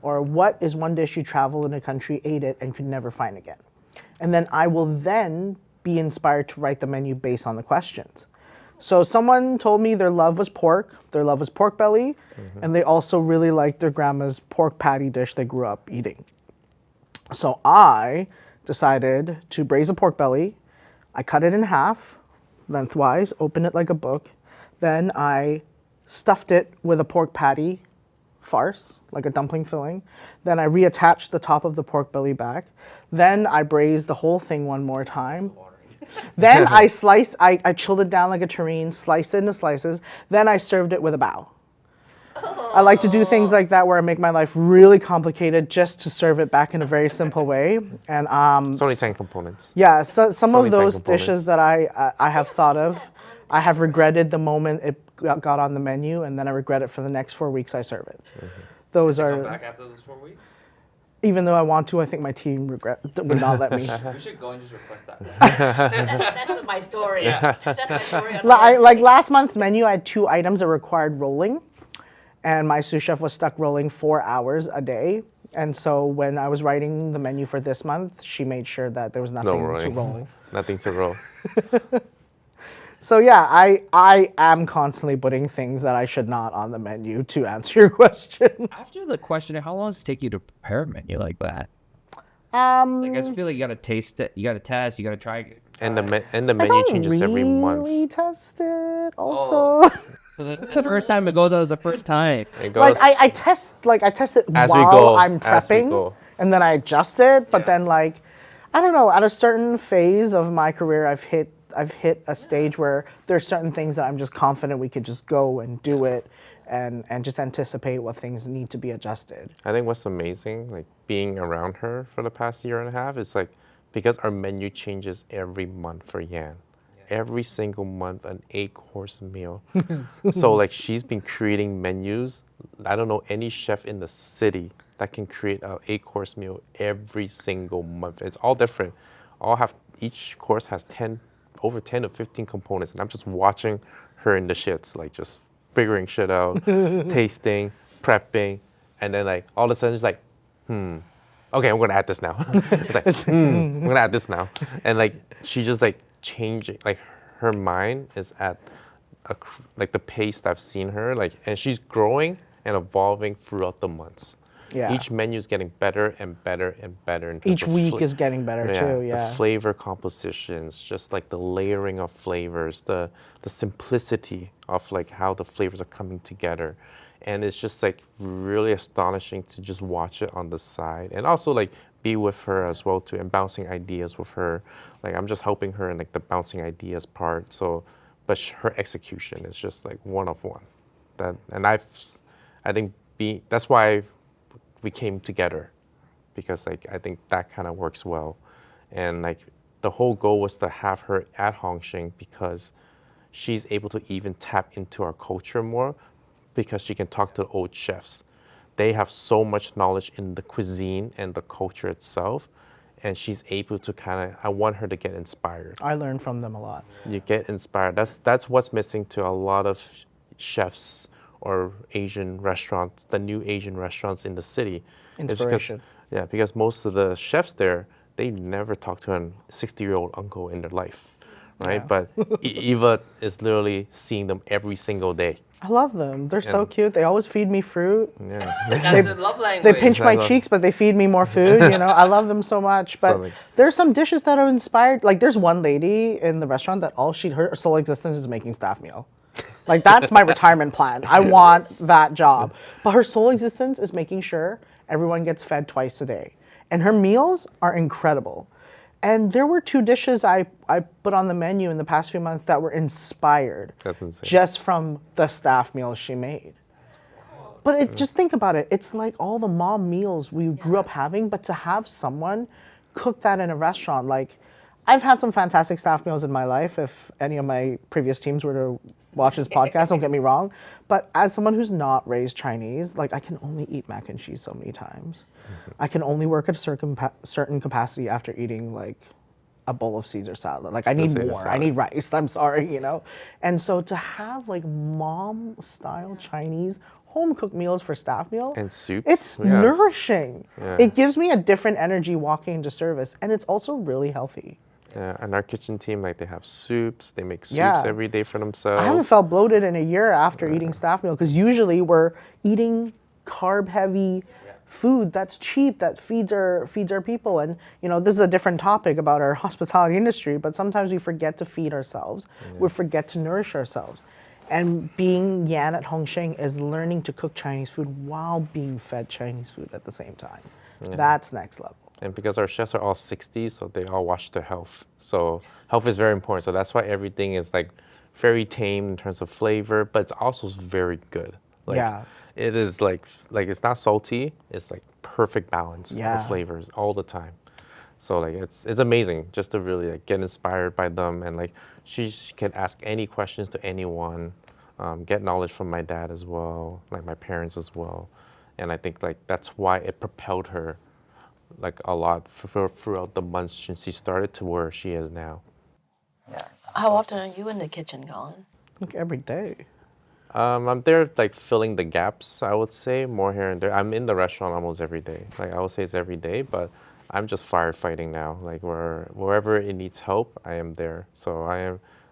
Or what is one dish you traveled in a country, ate it, and could never find again? And then I will then be inspired to write the menu based on the questions. So someone told me their love was pork, their love was pork belly, and they also really liked their grandma's pork patty dish they grew up eating. So I decided to braise a pork belly. I cut it in half, lengthwise, open it like a book. Then I stuffed it with a pork patty farce, like a dumpling filling. Then I reattached the top of the pork belly back. Then I braised the whole thing one more time. Then I chilled it down like a terrine, sliced it into slices. Then I served it with a bao. I like to do things like that where I make my life really complicated just to serve it back in a very simple way. And It's only 10 components. yeah, so some only of 10 those components. dishes that I have thought of, I have regretted the moment it got on the menu, and then I regret it for the next 4 weeks I serve it. Those are, after those 4 weeks? even though I want to, I think my team would not let me. We should go and just request that. That's my story. Yeah. That's my story. On Like last month's menu, I had 2 items that required rolling, and my sous chef was stuck rolling 4 hours a day. And so when I was writing the menu for this month, she made sure that there was nothing to rolling. roll. Nothing to roll. So yeah, I am constantly putting things that I should not on the menu to answer your question. After the question, how long does it take you to prepare a menu like that? Like, I just feel like you gotta taste it, you gotta test, you gotta try it. And the I menu don't changes every month. really test it also. So the first time it goes out is the first time. It goes Like I test it As we while go, I'm as we prepping, go. and then I adjust it. But then like, I don't know, at a certain phase of my career, I've hit a stage where there's certain things that I'm just confident we could just go and do it, and just anticipate what things need to be adjusted. I think what's amazing, like being around her for the past year and a half, is like because our menu changes every month for Yan. Every single month, an 8-course meal. So like she's been creating menus. I don't know any chef in the city that can create a 8-course meal every single month. It's all different. Each course has over 10 or 15 components, and I'm just watching her in the shits, like just figuring shit out, tasting, prepping, and then like all of a sudden it's like, okay, I'm gonna add this now. It's like, I'm gonna add this now, and like she just like changing, like her mind is at like the pace that I've seen her, like, and she's growing and evolving throughout the months. Yeah. Each menu is getting better and better and better. In terms Each of week is getting better too. Yeah. the flavor compositions, just like the layering of flavors, the simplicity of like how the flavors are coming together, and it's just like really astonishing to just watch it on the side, and also like be with her as well too, and bouncing ideas with her. Like I'm just helping her in like the bouncing ideas part. So, but her execution is just like one of one. I think that's why we came together, because like I think that kind of works well, and like the whole goal was to have her at Hong Shing because she's able to even tap into our culture more, because she can talk to the old chefs. They have so much knowledge in the cuisine and the culture itself, and she's able to I want her to get inspired. I learn from them a lot. You get inspired. That's what's missing to a lot of chefs or Asian restaurants, the new Asian restaurants in the city. It's Inspiration. because most of the chefs there, they never talked to a 60-year-old uncle in their life, right? Yeah. But Eva is literally seeing them every single day. I love them. They're so Yeah. cute. They always feed me fruit. Yeah. That's a love language. They pinch my love- cheeks, but they feed me more food. I love them so much. But like- there's some dishes that are inspired. Like there's one lady in the restaurant that her sole existence is making staff meal. Like that's my retirement plan. I want that job. But her sole existence is making sure everyone gets fed twice a day. And her meals are incredible. And there were 2 dishes I put on the menu in the past few months that were inspired That's insane. just from the staff meals she made. But just think about it. It's like all the mom meals we grew up having, but to have someone cook that in a restaurant, like I've had some fantastic staff meals in my life. If any of my previous teams were to watch this podcast, don't get me wrong. But as someone who's not raised Chinese, like I can only eat mac and cheese so many times. I can only work at a certain capacity after eating like a bowl of Caesar salad. Like I need Caesar more. I salad. need rice. I'm sorry, And so to have like mom style Chinese home cooked meals for staff meal. And soups. It's yeah. nourishing. Yeah. It gives me a different energy walking into service, and it's also really healthy. Yeah, and our kitchen team, like they have soups. They make soups Yeah. every day for themselves. I haven't felt bloated in a year after eating staff meal, because usually we're eating carb heavy food that's cheap, that feeds our people. And this is a different topic about our hospitality industry, but sometimes we forget to feed ourselves. We forget to nourish ourselves. And being Yan at Hong Shing is learning to cook Chinese food while being fed Chinese food at the same time. That's next level. And because our chefs are all 60s, so they all watch their health. So health is very important. So that's why everything is like very tame in terms of flavor, but it's also very good. Like, Yeah. It is like it's not salty. It's like perfect balance Yeah. of flavors all the time. So like it's amazing just to really like get inspired by them, and like she can ask any questions to anyone, get knowledge from my dad as well, like my parents as well, and I think like that's why it propelled her like a lot throughout the months since she started to where she is now. How often are you in the kitchen, Colin? Like every day. I'm there like filling the gaps, I would say, more here and there. I'm in the restaurant almost every day. Like I would say it's every day, but I'm just firefighting now. Like wherever it needs help, I am there. So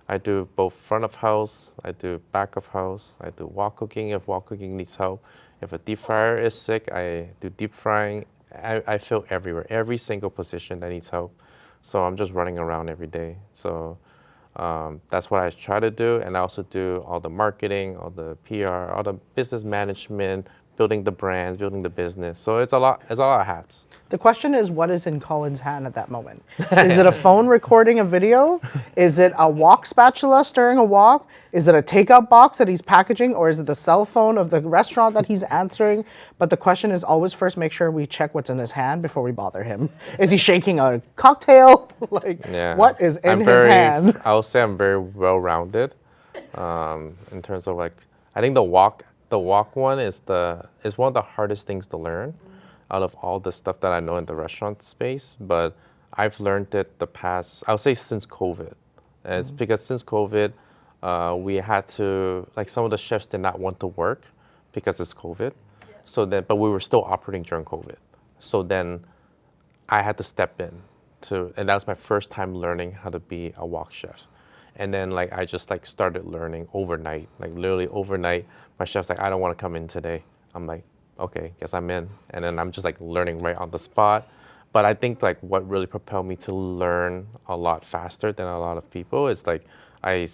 I do both front of house, I do back of house, I do wok cooking if wok cooking needs help. If a deep fryer is sick, I do deep frying. I fill everywhere, every single position that needs help. So I'm just running around every day. So that's what I try to do, and I also do all the marketing, all the PR, all the business management, building the brands, building the business. So it's a lot of hats. The question is, what is in Colin's hand at that moment? Is it a phone recording a video? Is it a wok spatula stirring a wok? Is it a takeout box that he's packaging? Or is it the cell phone of the restaurant that he's answering? But the question is always first make sure we check what's in his hand before we bother him. Is he shaking a cocktail? What is in his hand? I would say I'm very well-rounded in terms of like, I think the wok one is one of the hardest things to learn out of all the stuff that I know in the restaurant space, but I've learned it I would say since COVID. And it's because since COVID, we had to, like some of the chefs did not want to work because it's COVID. But we were still operating during COVID. So then I had to step in and that was my first time learning how to be a wok chef. And then like I just like started learning overnight, like literally overnight. My chef's like, I don't want to come in today. I'm like, okay, guess I'm in. And then I'm just like learning right on the spot. But I think like what really propelled me to learn a lot faster than a lot of people is like I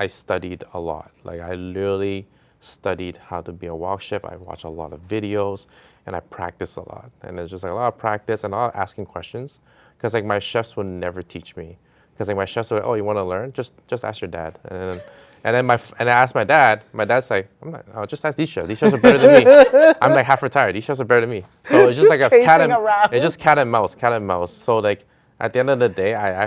studied a lot. Like I literally studied how to be a wok chef. I watched a lot of videos and I practiced a lot. And it's just like a lot of practice and a lot of asking questions. Because like my chefs would never teach me. Because like my chefs would, oh, you want to learn? Just ask your dad. And then I asked my dad. My dad's like, I'll just ask these chefs. These chefs are better than me. I'm like half retired. These chefs are better than me. So it's just like a it's just cat and mouse. So like at the end of the day, I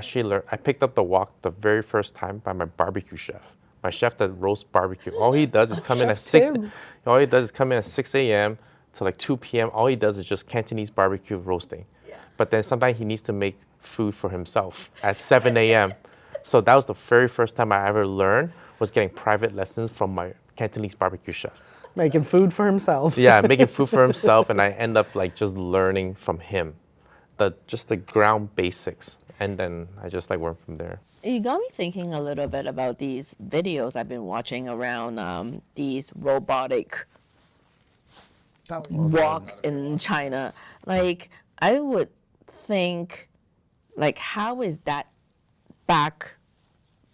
picked up the wok the very first time by my barbecue chef. My chef that roasts barbecue. All he does is come in at 6 a.m. to like 2 p.m. All he does is just Cantonese barbecue roasting. Yeah. But then sometimes he needs to make food for himself at 7 a.m. So that was the very first time I ever learned was getting private lessons from my Cantonese barbecue chef. Making food for himself. Yeah, making food for himself, and I end up like just learning from him, just the ground basics, and then I just like went from there. You got me thinking a little bit about these videos I've been watching around these robotic wok in China. Like I would think, like how is that back?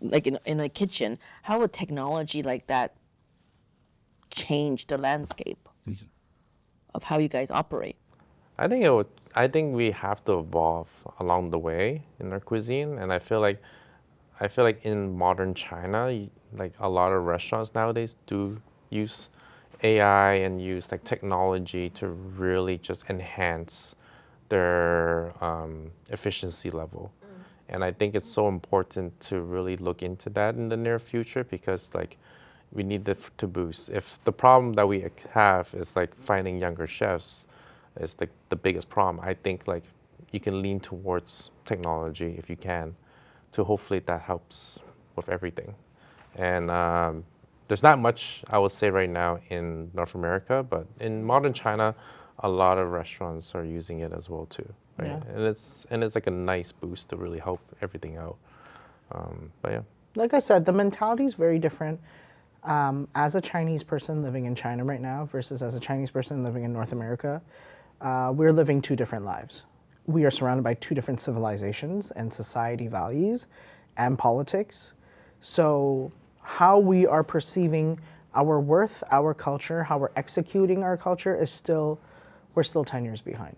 Like in a kitchen, how would technology like that change the landscape of how you guys operate? I think we have to evolve along the way in our cuisine, and I feel like in modern China, like a lot of restaurants nowadays do use AI and use like technology to really just enhance their efficiency level. And I think it's so important to really look into that in the near future because like we need that to boost. If the problem that we have is like finding younger chefs is the biggest problem, I think like you can lean towards technology if you can to hopefully that helps with everything. And there's not much I would say right now in North America, but in modern China, a lot of restaurants are using it as well too. Right? Yeah. And it's like a nice boost to really help everything out. But yeah. Like I said, the mentality is very different. As a Chinese person living in China right now versus as a Chinese person living in North America, we're living two different lives. We are surrounded by two different civilizations and society values and politics. So how we are perceiving our worth, our culture, how we're executing our culture is still, we're still 10 years behind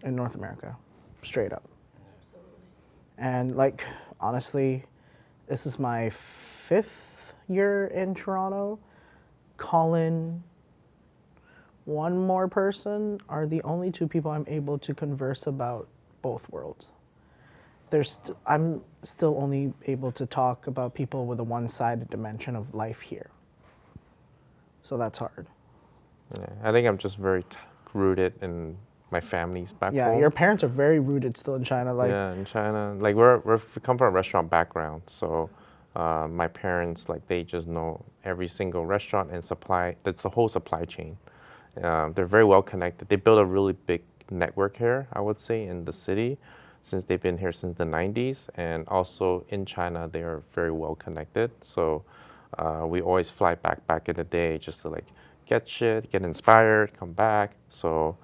in North America, straight up. And like, honestly, this is my 5th year in Toronto. Colin, one more person are the only two people I'm able to converse about both worlds. I'm still only able to talk about people with a one-sided dimension of life here. So that's hard. Yeah, I think I'm just very rooted in my family's back Yeah, home. your parents are very rooted still in China. Like, Yeah, in China, like we come from a restaurant background, so my parents like they just know every single restaurant and supply. That's the whole supply chain. They're very well connected. They built a really big network here, I would say, in the city, since they've been here since the 90s, and also in China they are very well connected. So we always fly back in the day just to like get shit, get inspired, come back. So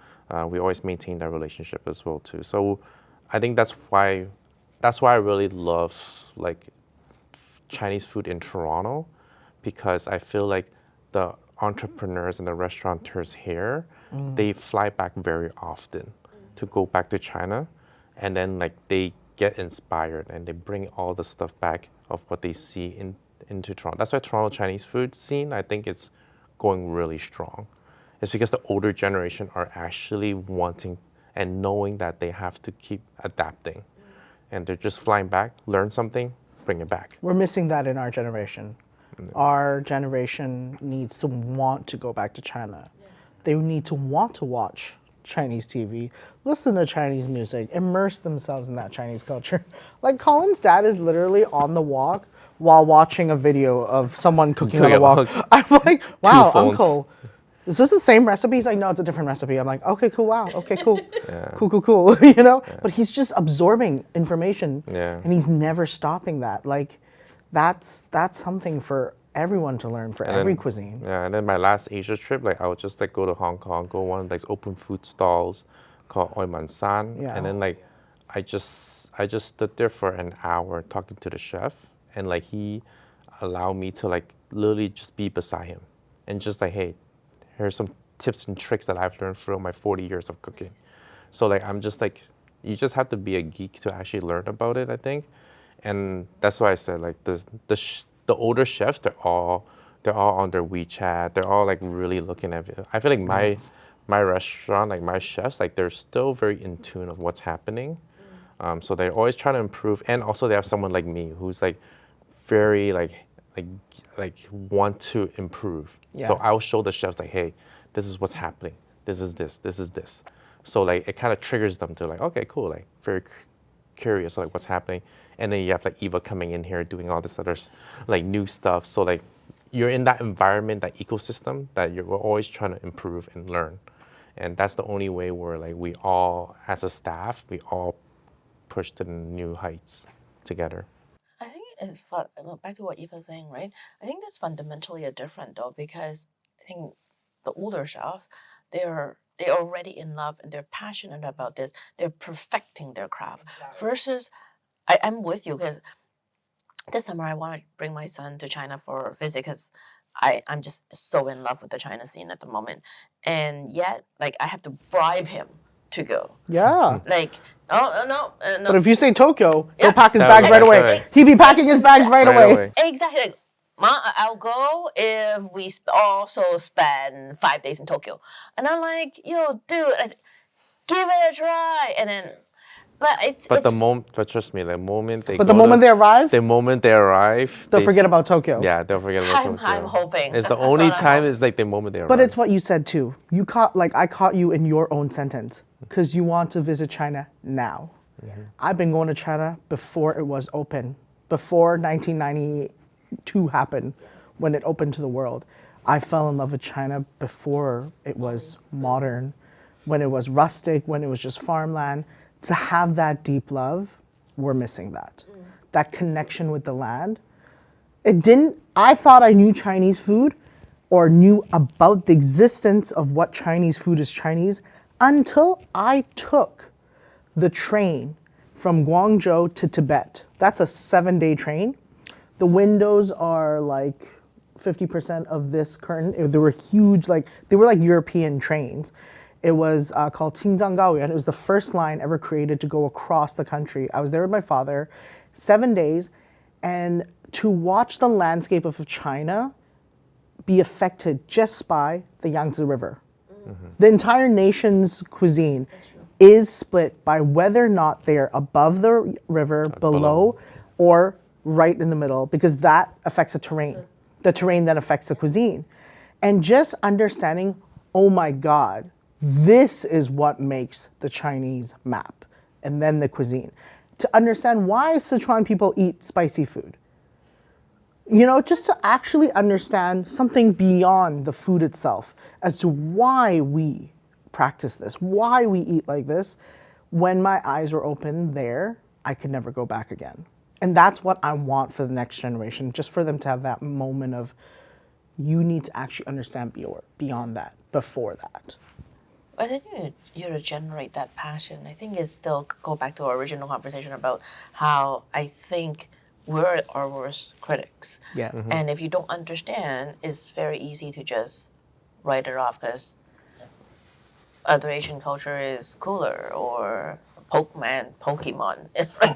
we always maintain that relationship as well too. So I think that's why I really love like Chinese food in Toronto, because I feel like the entrepreneurs and the restaurateurs here, they fly back very often to go back to China, and then like they get inspired and they bring all the stuff back of what they see into Toronto. That's why Toronto Chinese food scene, I think, it's going really strong. It's because the older generation are actually wanting and knowing that they have to keep adapting, and they're just flying back, learn something, bring it back. we're missing that in our generation. Our generation needs to want to go back to China. They need to want to watch Chinese TV, listen to Chinese music, immerse themselves in that Chinese culture. Like Colin's dad is literally on the walk while watching a video of someone cooking on a walk. I'm like, wow, phones. uncle, is this the same recipe? He's like, no, it's a different recipe. I'm like, okay, cool, wow, okay, cool. Cool, you know? But he's just absorbing information, Yeah. and he's never stopping that. Like, that's something for everyone to learn, for every cuisine. Yeah, and then my last Asia trip, like I would just like go to Hong Kong, go one of like open food stalls called Oi Man San, Yeah. and then like I just stood there for an hour talking to the chef, and like he allowed me to like literally just be beside him, and just like, hey, here's some tips and tricks that I've learned through my 40 years of cooking. So like I'm just like, you just have to be a geek to actually learn about it, I think. And that's why I said like the older chefs, they're all on their WeChat. They're all like really looking at it. I feel like my restaurant, like my chefs, like they're still very in tune of what's happening. So they're always trying to improve, and also they have someone like me who's like very like want to improve. Yeah. So I'll show the chefs like, hey, this is what's happening. This is this. So like it kind of triggers them to like, okay, cool, like very curious like what's happening. And then you have like Eva coming in here doing all this other like new stuff. So like you're in that environment, that ecosystem that we're always trying to improve and learn. And that's the only way where like we all, as a staff, we all push to new heights together. I think it's back to what Eva's saying, right? I think that's fundamentally a different though, because I think the older chefs, they're already in love and they're passionate about this. They're perfecting their craft. Versus, I'm with you, because this summer I want to bring my son to China for a visit, because I'm just so in love with the China scene at the moment, and yet like I have to bribe him to go. Yeah. Like, no. But if you say Tokyo, he'll Yeah. pack his That bags way, right that's away. right. He'd be packing his bags right away. Exactly. Like, Ma, I'll go if we also spend 5 days in Tokyo. And I'm like, yo, dude, give it a try. And then, But trust me, the moment they But the moment they arrive, they'll they forget about Tokyo. Yeah, they'll forget about Tokyo. I'm hoping. It's the That's only what I time hope. is like the moment they arrive. But it's what you said too. I caught you in your own sentence, because you want to visit China now. I've been going to China before it was open, before 1992 happened. when it opened to the world. I fell in love with China before it was modern, when it was rustic, when it was just farmland. To have that deep love, we're missing that. That connection with the land. I thought I knew Chinese food or knew about the existence of what Chinese food is Chinese until I took the train from Guangzhou to Tibet. That's a 7-day train. The windows are like 50% of this curtain. They were huge, they were like European trains. It was called Qingzhanggaoyuan. It was the first line ever created to go across the country. I was there with my father, 7 days, and to watch the landscape of China be affected just by the Yangtze River. The entire nation's cuisine is split by whether or not they are above the river, below, or right in the middle, because that affects the terrain. The terrain then affects the cuisine. And just understanding, oh my God, this is what makes the Chinese map, and then the cuisine. To understand why Sichuan people eat spicy food. You know, just to actually understand something beyond the food itself as to why we practice this, why we eat like this. When my eyes were open there, I could never go back again. And that's what I want for the next generation, just for them to have that moment of, you need to actually understand beyond that, before that. I think you to generate that passion. I think it's still go back to our original conversation about how I think we're our worst critics. Yeah. And if you don't understand, it's very easy to just write it off because other Asian culture is cooler or Pokemon.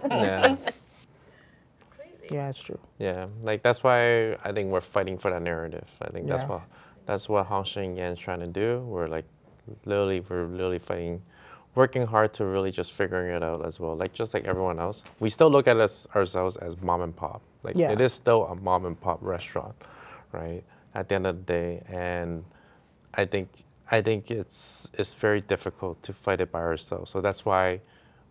Yeah. Yeah, it's true. Yeah, like that's why I think we're fighting for that narrative. I think Yeah. that's what Hong Shing is trying to do. We're literally fighting, working hard to really just figuring it out as well. Like just like everyone else, we still look at ourselves as mom and pop. Like Yeah. it is still a mom and pop restaurant, right? At the end of the day, and I think it's very difficult to fight it by ourselves. So that's why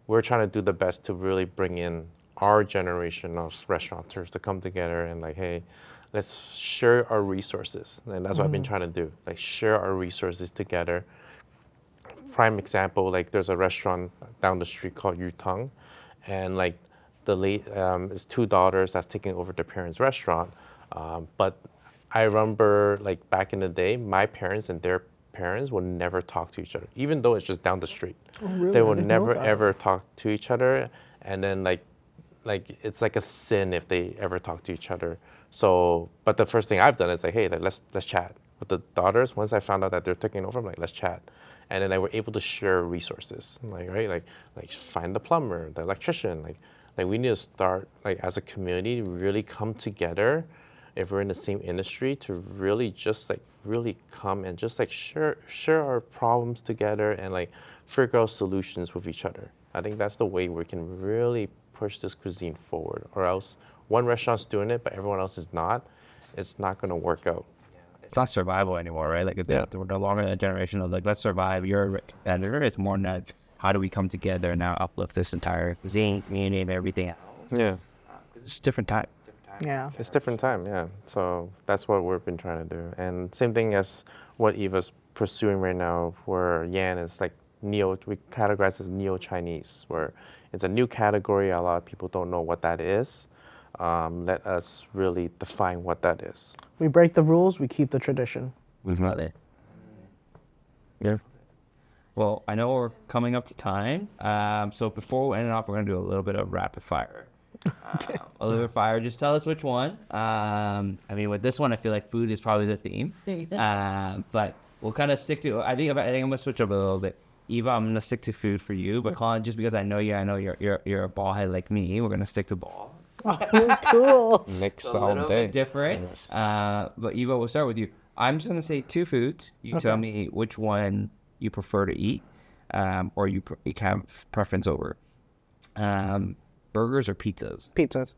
we're trying to do the best to really bring in our generation of restaurateurs to come together and like, hey, let's share our resources. And that's what I've been trying to do, like share our resources together. Prime example, like there's a restaurant down the street called Yu Tang, and like it's 2 daughters that's taking over their parents' restaurant. But I remember like back in the day, my parents and their parents would never talk to each other, even though it's just down the street. Really? They I would didn't know never that. ever talk to each other, and then like it's like a sin if they ever talk to each other. So, but the first thing I've done is like, hey, like, let's chat with the daughters. Once I found out that they're taking over, I'm like, let's chat, and then I were able to share resources, like right, like find the plumber, the electrician, like we need to start like as a community to really come together if we're in the same industry to really just like really come and just like share our problems together and like figure out solutions with each other. I think that's the way we can really push this cuisine forward, or else one restaurant's doing it but everyone else is not, it's not going to work out. It's not survival anymore, right? Like we're no longer a generation of like, let's survive, you're a competitor. It's more that how do we come together and now uplift this entire cuisine community and everything else. Yeah, It's a different time. Yeah. it's different time. Yeah, so that's what we've been trying to do, and same thing as what Eva's pursuing right now, where Yan is like we categorize as neo-Chinese, where it's a new category. A lot of people don't know what that is. Let us really define what that is. We break the rules, we keep the tradition. We've got it. Yeah. Well, I know we're coming up to time. So before we end it off, we're going to do a little bit of rapid fire. A little bit of fire. Just tell us which one. I mean, with this one, I feel like food is probably the theme. There you go. But we'll kind of stick to. I think I'm gonna switch up a little bit. Eva, I'm gonna stick to food for you. But Colin, just because I know you're a ball head like me, we're gonna stick to ball. Oh, cool. Mix A all little day. bit different. Yes. But Eva, we'll start with you. I'm just gonna say 2 foods. You tell me which one you prefer to eat, or you have preference over. Burgers or pizzas? Pizzas.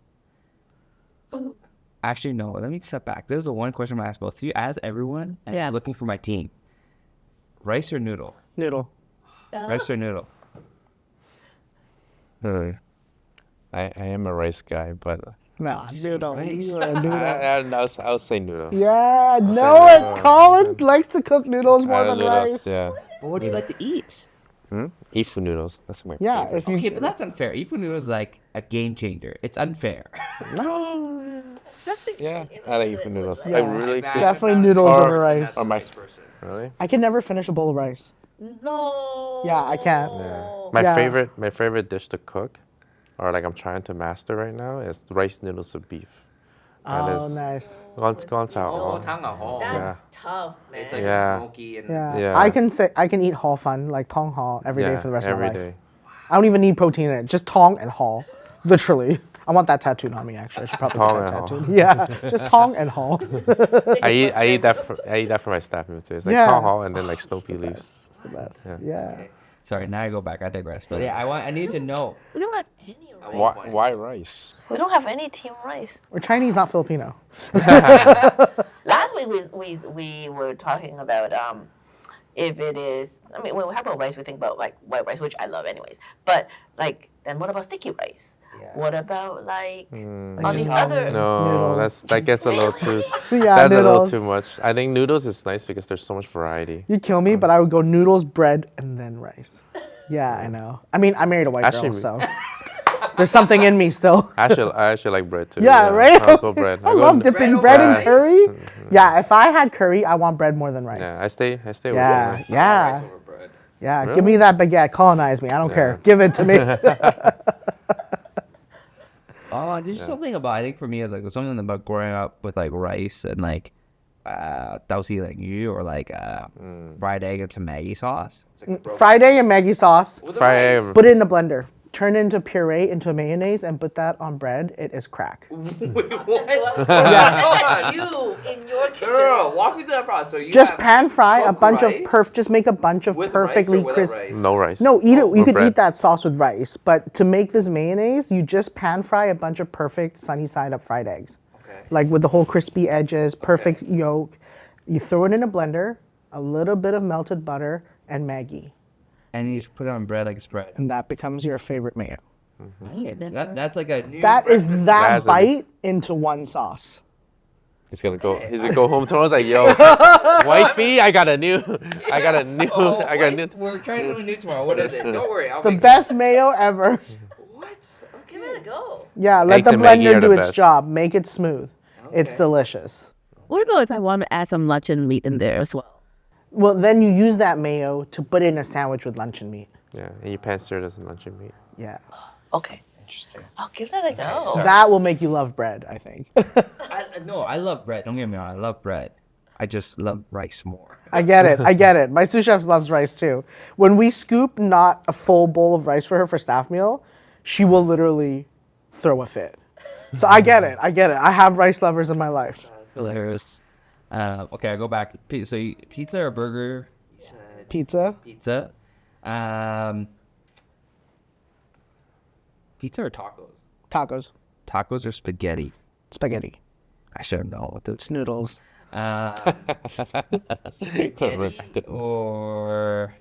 Actually, no. Let me step back. This is the one question I'm gonna ask both of you. As everyone, and Yeah. looking for my team. Rice or noodle? Noodle. Rice or noodle? I am a rice guy, but No, noodle. Rice. You are a noodle. I'll say noodle. Yeah, say know it. noodle. Colin likes to cook noodles more than Noodles, rice. yeah. But what do you like to eat? Ifu noodles. That's my Yeah, favorite. if you Okay, but that's unfair. Ifu noodles is like a game changer. It's unfair. Yeah, I like Ifu noodles. Yeah. I really Definitely noodles over rice. Or my really. I can never finish a bowl of rice. No. Yeah, I can't. Yeah. Yeah. My favorite dish to cook, or like I'm trying to master right now, is rice noodles with beef. Oh, nice. That's That's Yeah. tough, man. It's like Yeah. smoky and Yeah. Yeah. I can eat hao fun, like tong hao, every day Yeah, for the rest of every my life. day. I don't even need protein in it. Just tong and hao. Literally. I want that tattooed on me, actually. I should probably Tong get that and hao. tattooed. Yeah. Just tong and hao. I eat that for my staff meal too. It's like Yeah. tong hao and then like Snoopy leaves. It's the best. Yeah. Yeah. Sorry, now I go back. I digress. But yeah, I need to know. We don't have any rice. Why rice? We don't have any team rice. We're Chinese, not Filipino. Last week we were talking about if it is. I mean, when we have about rice, we think about like white rice, which I love anyways. But like, then what about sticky rice? What about like all these other? No, Noodles. that gets a little too. Yeah, That's a little noodles. too much. I think noodles is nice because there's so much variety. You'd kill me, but I would go noodles, bread, and then rice. Yeah, I know. I mean, I married a white girl, Actually, so there's something in me still. I actually like bread too. Yeah, right? I'll go bread. I I'll go love n- dipping Bread bread over in rice. curry. Yeah, if I had curry, I want bread more than rice. Yeah, I stay with Yeah, bread. yeah, rice over bread. yeah. Give Really? me that baguette. Colonize me. I don't care. Give it to me. Oh, there's something about, I think for me, it's like something about growing up with like rice and like daoxi like you or like fried egg and some Maggi sauce. Fried egg and Maggi sauce. Fried egg. Put it in a blender. Turn it into puree, into mayonnaise, and put that on bread. It is crack. You in your kitchen. Girl, walk me through that process. So you Just have pan fry a cooked bunch rice of just make a bunch of with perfectly rice or crisp. without rice? No rice. No, eat it. You with could bread. eat that sauce with rice, but to make this mayonnaise, you just pan fry a bunch of perfect sunny side up fried eggs, Okay. like with the whole crispy edges, perfect yolk. You throw it in a blender, a little bit of melted butter and Maggi, And you just put it on bread like a spread. and that becomes your favorite mayo. That's like a That is that That's a- bite into one sauce. He's gonna go home tomorrow. He's like, yo, wifey, I got a new. We're trying something new tomorrow. What is it? Don't worry, I'll The make best mayo ever. What? Give it a go. Yeah, let Eggs the and Maggi blender are do the its best. job. Make it smooth. It's Okay. delicious. What about if I want to add some luncheon meat in there as well? Well, then you use that mayo to put in a sandwich with luncheon meat. Yeah, and you pan sear it as luncheon meat. Yeah. Okay, Interesting. I'll give that a go. sorry. That will make you love bread, I think. No, I love bread. Don't get me wrong. I love bread. I just love rice more. I get it. I get it. My sous chef loves rice too. When we scoop not a full bowl of rice for her for staff meal, she will literally throw a fit. So I get it. I get it. I have rice lovers in my life. Hilarious. Okay, I go back. So pizza or burger? Pizza. Pizza. Pizza or tacos? Tacos. Tacos or spaghetti? Spaghetti. I should have known what It's noodles. Spaghetti or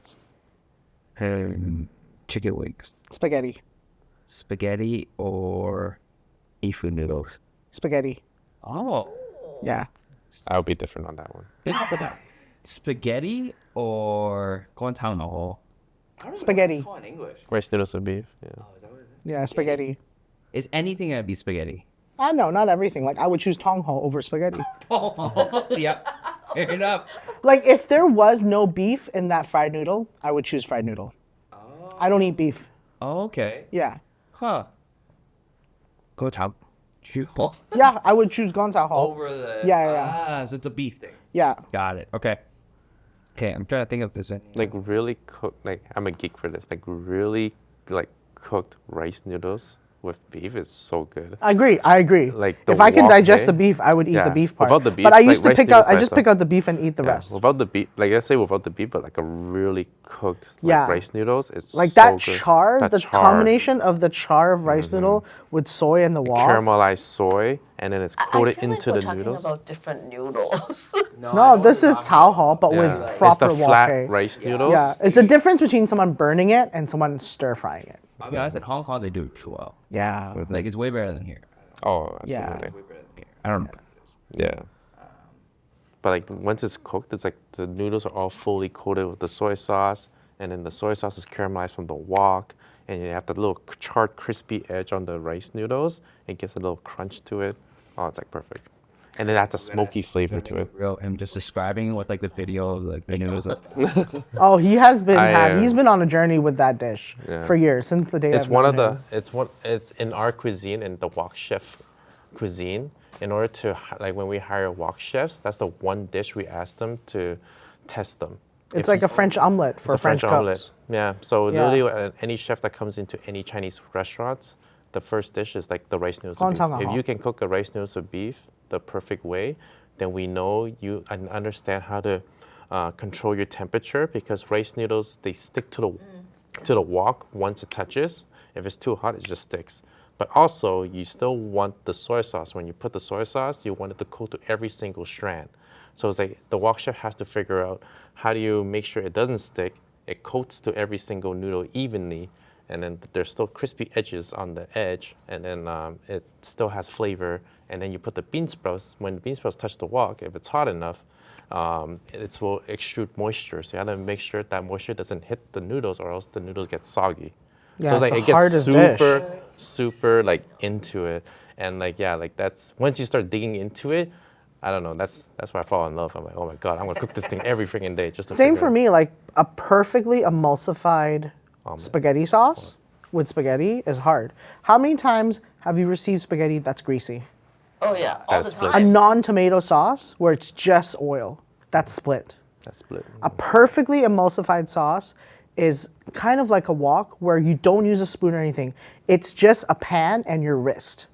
chicken wings? Spaghetti. Spaghetti or ifu noodles? Spaghetti. Oh. Yeah. I'll be different on that one. Spaghetti or 乾炒牛河? Spaghetti. Call in English. Rice noodles with beef. Yeah. Oh, is that what it is? Yeah, spaghetti. Is anything gonna be spaghetti? I know, not everything. Like I would choose tong ho over spaghetti. Oh, yep. Fair enough. Like if there was no beef in that fried noodle, I would choose fried noodle. I don't eat beef. Oh, okay. Yeah. Huh. 乾炒豬河 Yeah, I would choose gongcha ho. over the. Yeah. So it's a beef thing. Yeah. Got it. Okay. Okay, I'm trying to think if there's any. Like really cooked. Like I'm a geek for this. Like really like cooked rice noodles with beef is so good. I agree. Like the if I can wok digest day? the beef, I would eat the Yeah, beef part. without the beef, but I like used to rice pick noodles out. I by just itself. pick out the beef and eat the Yeah, rest. without the beef, like let's say without the beef, but like a really cooked like, Yeah. rice noodles, it's Like so that good. char, That the char, combination of the char of rice noodle with soy and the wok. caramelized soy, and then it's I coated feel like into we're the talking noodles. about different noodles. No, this is tao ho, but Yeah. with proper it's the flat wok. rice noodles. Yeah, it's a difference between someone burning it and someone stir frying it. I'll be honest, in Hong Kong they do it too well. Yeah. Like it's way better than here. Oh, Yeah. absolutely. I don't know. Yeah. But like once it's cooked, it's like the noodles are all fully coated with the soy sauce, and then the soy sauce is caramelized from the wok, and you have the little charred crispy edge on the rice noodles. It gives a little crunch to it. Oh, it's like perfect. And then that's a smoky flavor to it. Real him just describing what like the video of like the noodles. Oh, he has been I, he's been on a journey with that dish Yeah. for years, since the day It's I've one of known the him. it's in our cuisine, in the wok chef cuisine. In order to like when we hire wok chefs, that's the one dish we ask them to test them. It's like a French omelet for It's a French cooks. omelet. Yeah. So Yeah. literally, any chef that comes into any Chinese restaurants, the first dish is like the rice noodles with beef. If you can cook a rice noodles with beef the perfect way, then we know you and understand how to control your temperature, because rice noodles, they stick to the wok once it touches. If it's too hot, it just sticks. But also, you still want the soy sauce. When you put the soy sauce, you want it to coat to every single strand. So it's like the wok chef has to figure out how do you make sure it doesn't stick, it coats to every single noodle evenly, and then there's still crispy edges on the edge, and then it still has flavor. And then you put the bean sprouts. When the bean sprouts touch the wok, if it's hot enough, it will extrude moisture. So you have to make sure that moisture doesn't hit the noodles, or else the noodles get soggy. Yeah, so it's it's like the it gets hardest dish. super like into it, and like yeah, like that's once you start digging into it, I don't know. That's why I fall in love. I'm like, oh my god, I'm gonna cook this thing every freaking day just to Same figure for out. me, like a perfectly emulsified spaghetti sauce with spaghetti is hard. How many times have you received spaghetti that's greasy? Oh yeah, all That the splits. A time. non-tomato sauce where it's just oil, that's split. That's split. A perfectly emulsified sauce is kind of like a wok where you don't use a spoon or anything. It's just a pan and your wrist.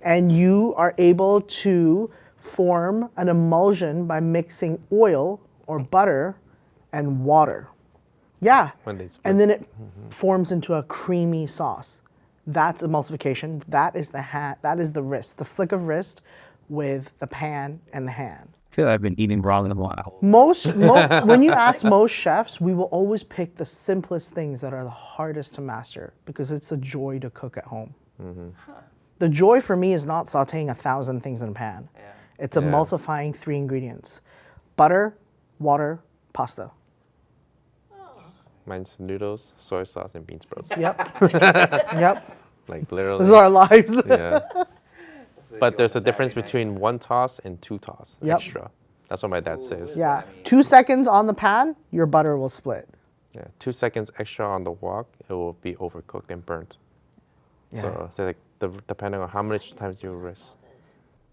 And you are able to form an emulsion by mixing oil or butter and water. Yeah. When they split. And then it forms into a creamy sauce. That's emulsification. That is that is the wrist, the flick of wrist with the pan and the hand. I feel like I've been eating ramen a while. When you ask most chefs, we will always pick the simplest things that are the hardest to master, because it's a joy to cook at home. The joy for me is not sauteing 1,000 things in a pan. It's emulsifying 3 ingredients: butter, water, pasta. Mine's noodles, soy sauce, and bean sprouts. Yep. Yep. Like literally. This is our lives. Yeah. But there's a difference between 1 toss and 2 toss Yep. extra. That's what my dad says. Yeah. 2 seconds on the pan, your butter will split. Yeah. 2 seconds extra on the wok, it will be overcooked and burnt. So like depending on how much times you risk.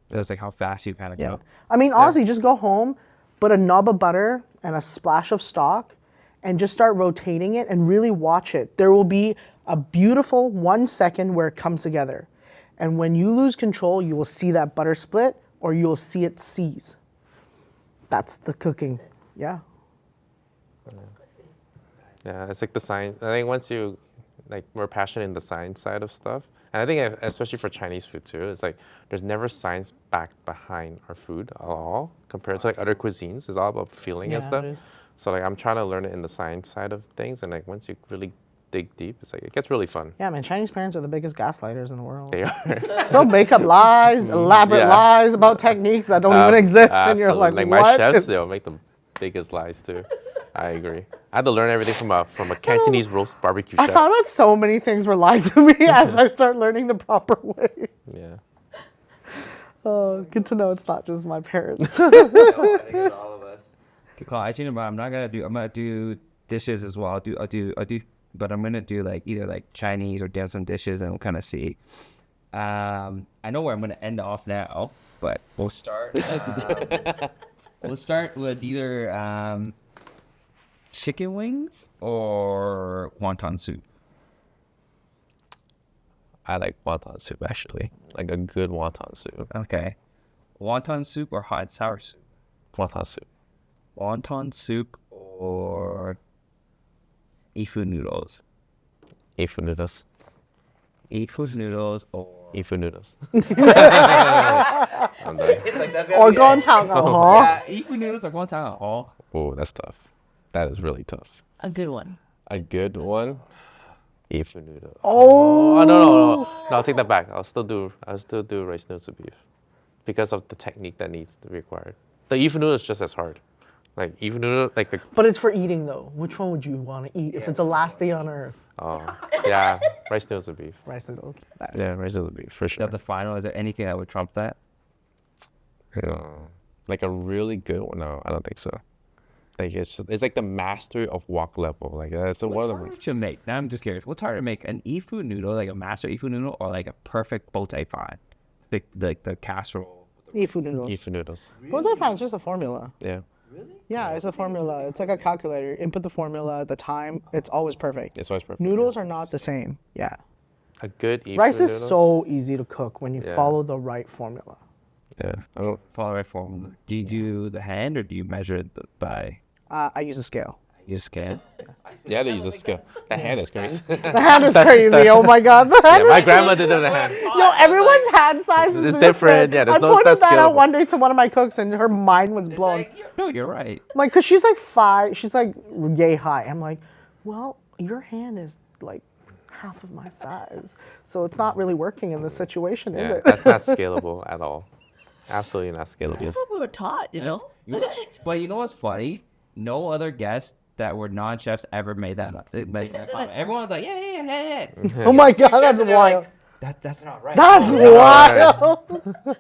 It's like how fast you kind of Yeah. go. I mean, honestly, just go home, put a knob of butter and a splash of stock, and just start rotating it and really watch it. There will be a beautiful 1 second where it comes together. And when you lose control, you will see that butter split, or you will see it seize. That's the cooking. Yeah. Yeah, it's like the science. I think once you, like, we're passionate in the science side of stuff, and I think especially for Chinese food too, it's like there's never science backed behind our food at all compared to like other cuisines. It's all about feeling and Yeah, stuff. it is. So like I'm trying to learn it in the science side of things, and like once you really dig deep, it's like it gets really fun. Yeah, man, Chinese parents are the biggest gaslighters in the world. They are. They'll make up lies, elaborate Yeah. lies about techniques that don't even exist, and you're like, Absolutely. what? My chefs, they'll make the biggest lies too. I agree. I had to learn everything from a Cantonese roast barbecue I chef. found out so many things were lied to me as I start learning the proper way. Yeah. Oh, good to know it's not just my parents. I think it's all of us. Okay, Colin, I changed my mind. I'm gonna do dishes as well. I'll do, but I'm gonna do like either like Chinese or dim sum dishes, and we'll kind of see. I know where I'm gonna end off now, but we'll start. We'll start with either chicken wings or wonton soup. I like wonton soup actually. Like a good wonton soup. Okay, wonton soup or hot and sour soup. Wonton soup. Wonton soup or ifu noodles. Ifu noodles. Ifu noodles or Ifu noodles. I'm done. or 乾炒牛河. ifu noodles or wonton. Oh, that's tough. That is really tough. A good one. A good one. Ifu noodle. Oh. No, I'll take that back. I'll still do rice noodles with beef because of the technique that needs to be required. The Ifu noodle is just as hard. Like Ifu noodle, like the But it's for eating though. Which one would you want to eat if it's the last day on earth? yeah, rice noodles with beef. Rice noodles. Yeah, rice noodles with beef for Is sure. that the final? Is there anything that would trump that? Like a really good one? No, I don't think so. Like it's like the mastery of wok level. Like that's one of the. To make. Now I'm just curious. What's harder to make, an Ifu noodle, like a master Ifu noodle, or like a perfect bow tie fan? The casserole. Ifu noodles. Ifu noodles. Bow tie fan is just a formula. Yeah, Yeah, it's a formula. It's like a calculator. Input the formula, the time. It's always perfect. it's always perfect. Noodles are not the same. Yeah. A good Ifu Rice is noodles. so easy to cook when you Yeah. follow the right formula. Yeah. I don't, Follow right formula. Do you do the hand or do you measure it by I use a scale. you scan? yeah, they use a scale. The hand is crazy. The hand is crazy. Oh my god. The hand Yeah, my is- grandma did it with the hand. Yo, everyone's hand size is It's different. Yeah, there's I no pointed that's that out scalable. one day to one of my cooks, and her mind was blown. No, you're right. Like, cause she's like 5. She's like yay high. I'm like, well, your hand is like half of my size, so it's not really working in this situation, is Yeah, it? that's not scalable at all. Absolutely not scalable. That's what we were taught, you know. But you know what's funny? No other guests that were non-chefs ever made that up. Everyone's like, yeah. Oh my god, that's wild. That's not right. That's wild.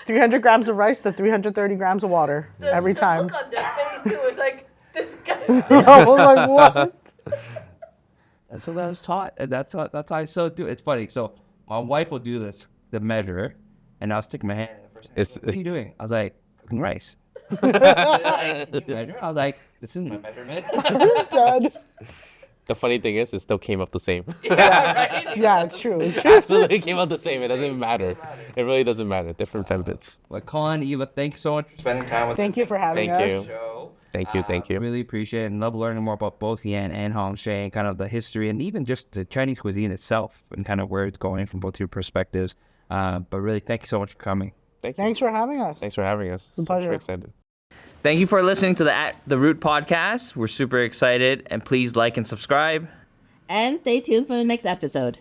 300 grams of rice to 330 grams of water every time. Look on their face too. It's like this guy. I was like, what? That's what I was taught, and that's how I still do. It's funny. So my wife will do the measure, and I'll stick my hand in the first. It's- What are you doing? I was like, cooking rice. Measure? I was like, this is my measurement. Dad. The funny thing is, it still came up the same. Yeah, it's true. Absolutely came out the same. It doesn't even matter. It really doesn't matter. Different pen bits. But Colin, Eva, thank you so much for spending time with Thank us. you for having Thank us. you. Show. Thank you. Really appreciate it and love learning more about both Yan and Hong Shing, kind of the history and even just the Chinese cuisine itself and kind of where it's going from both your perspectives. But really, thank you so much for coming. Thank you. Thanks for having us. Thanks for having us. a pleasure. Super excited. Thank you for listening to the At the Root podcast. We're super excited, and please like and subscribe. And stay tuned for the next episode.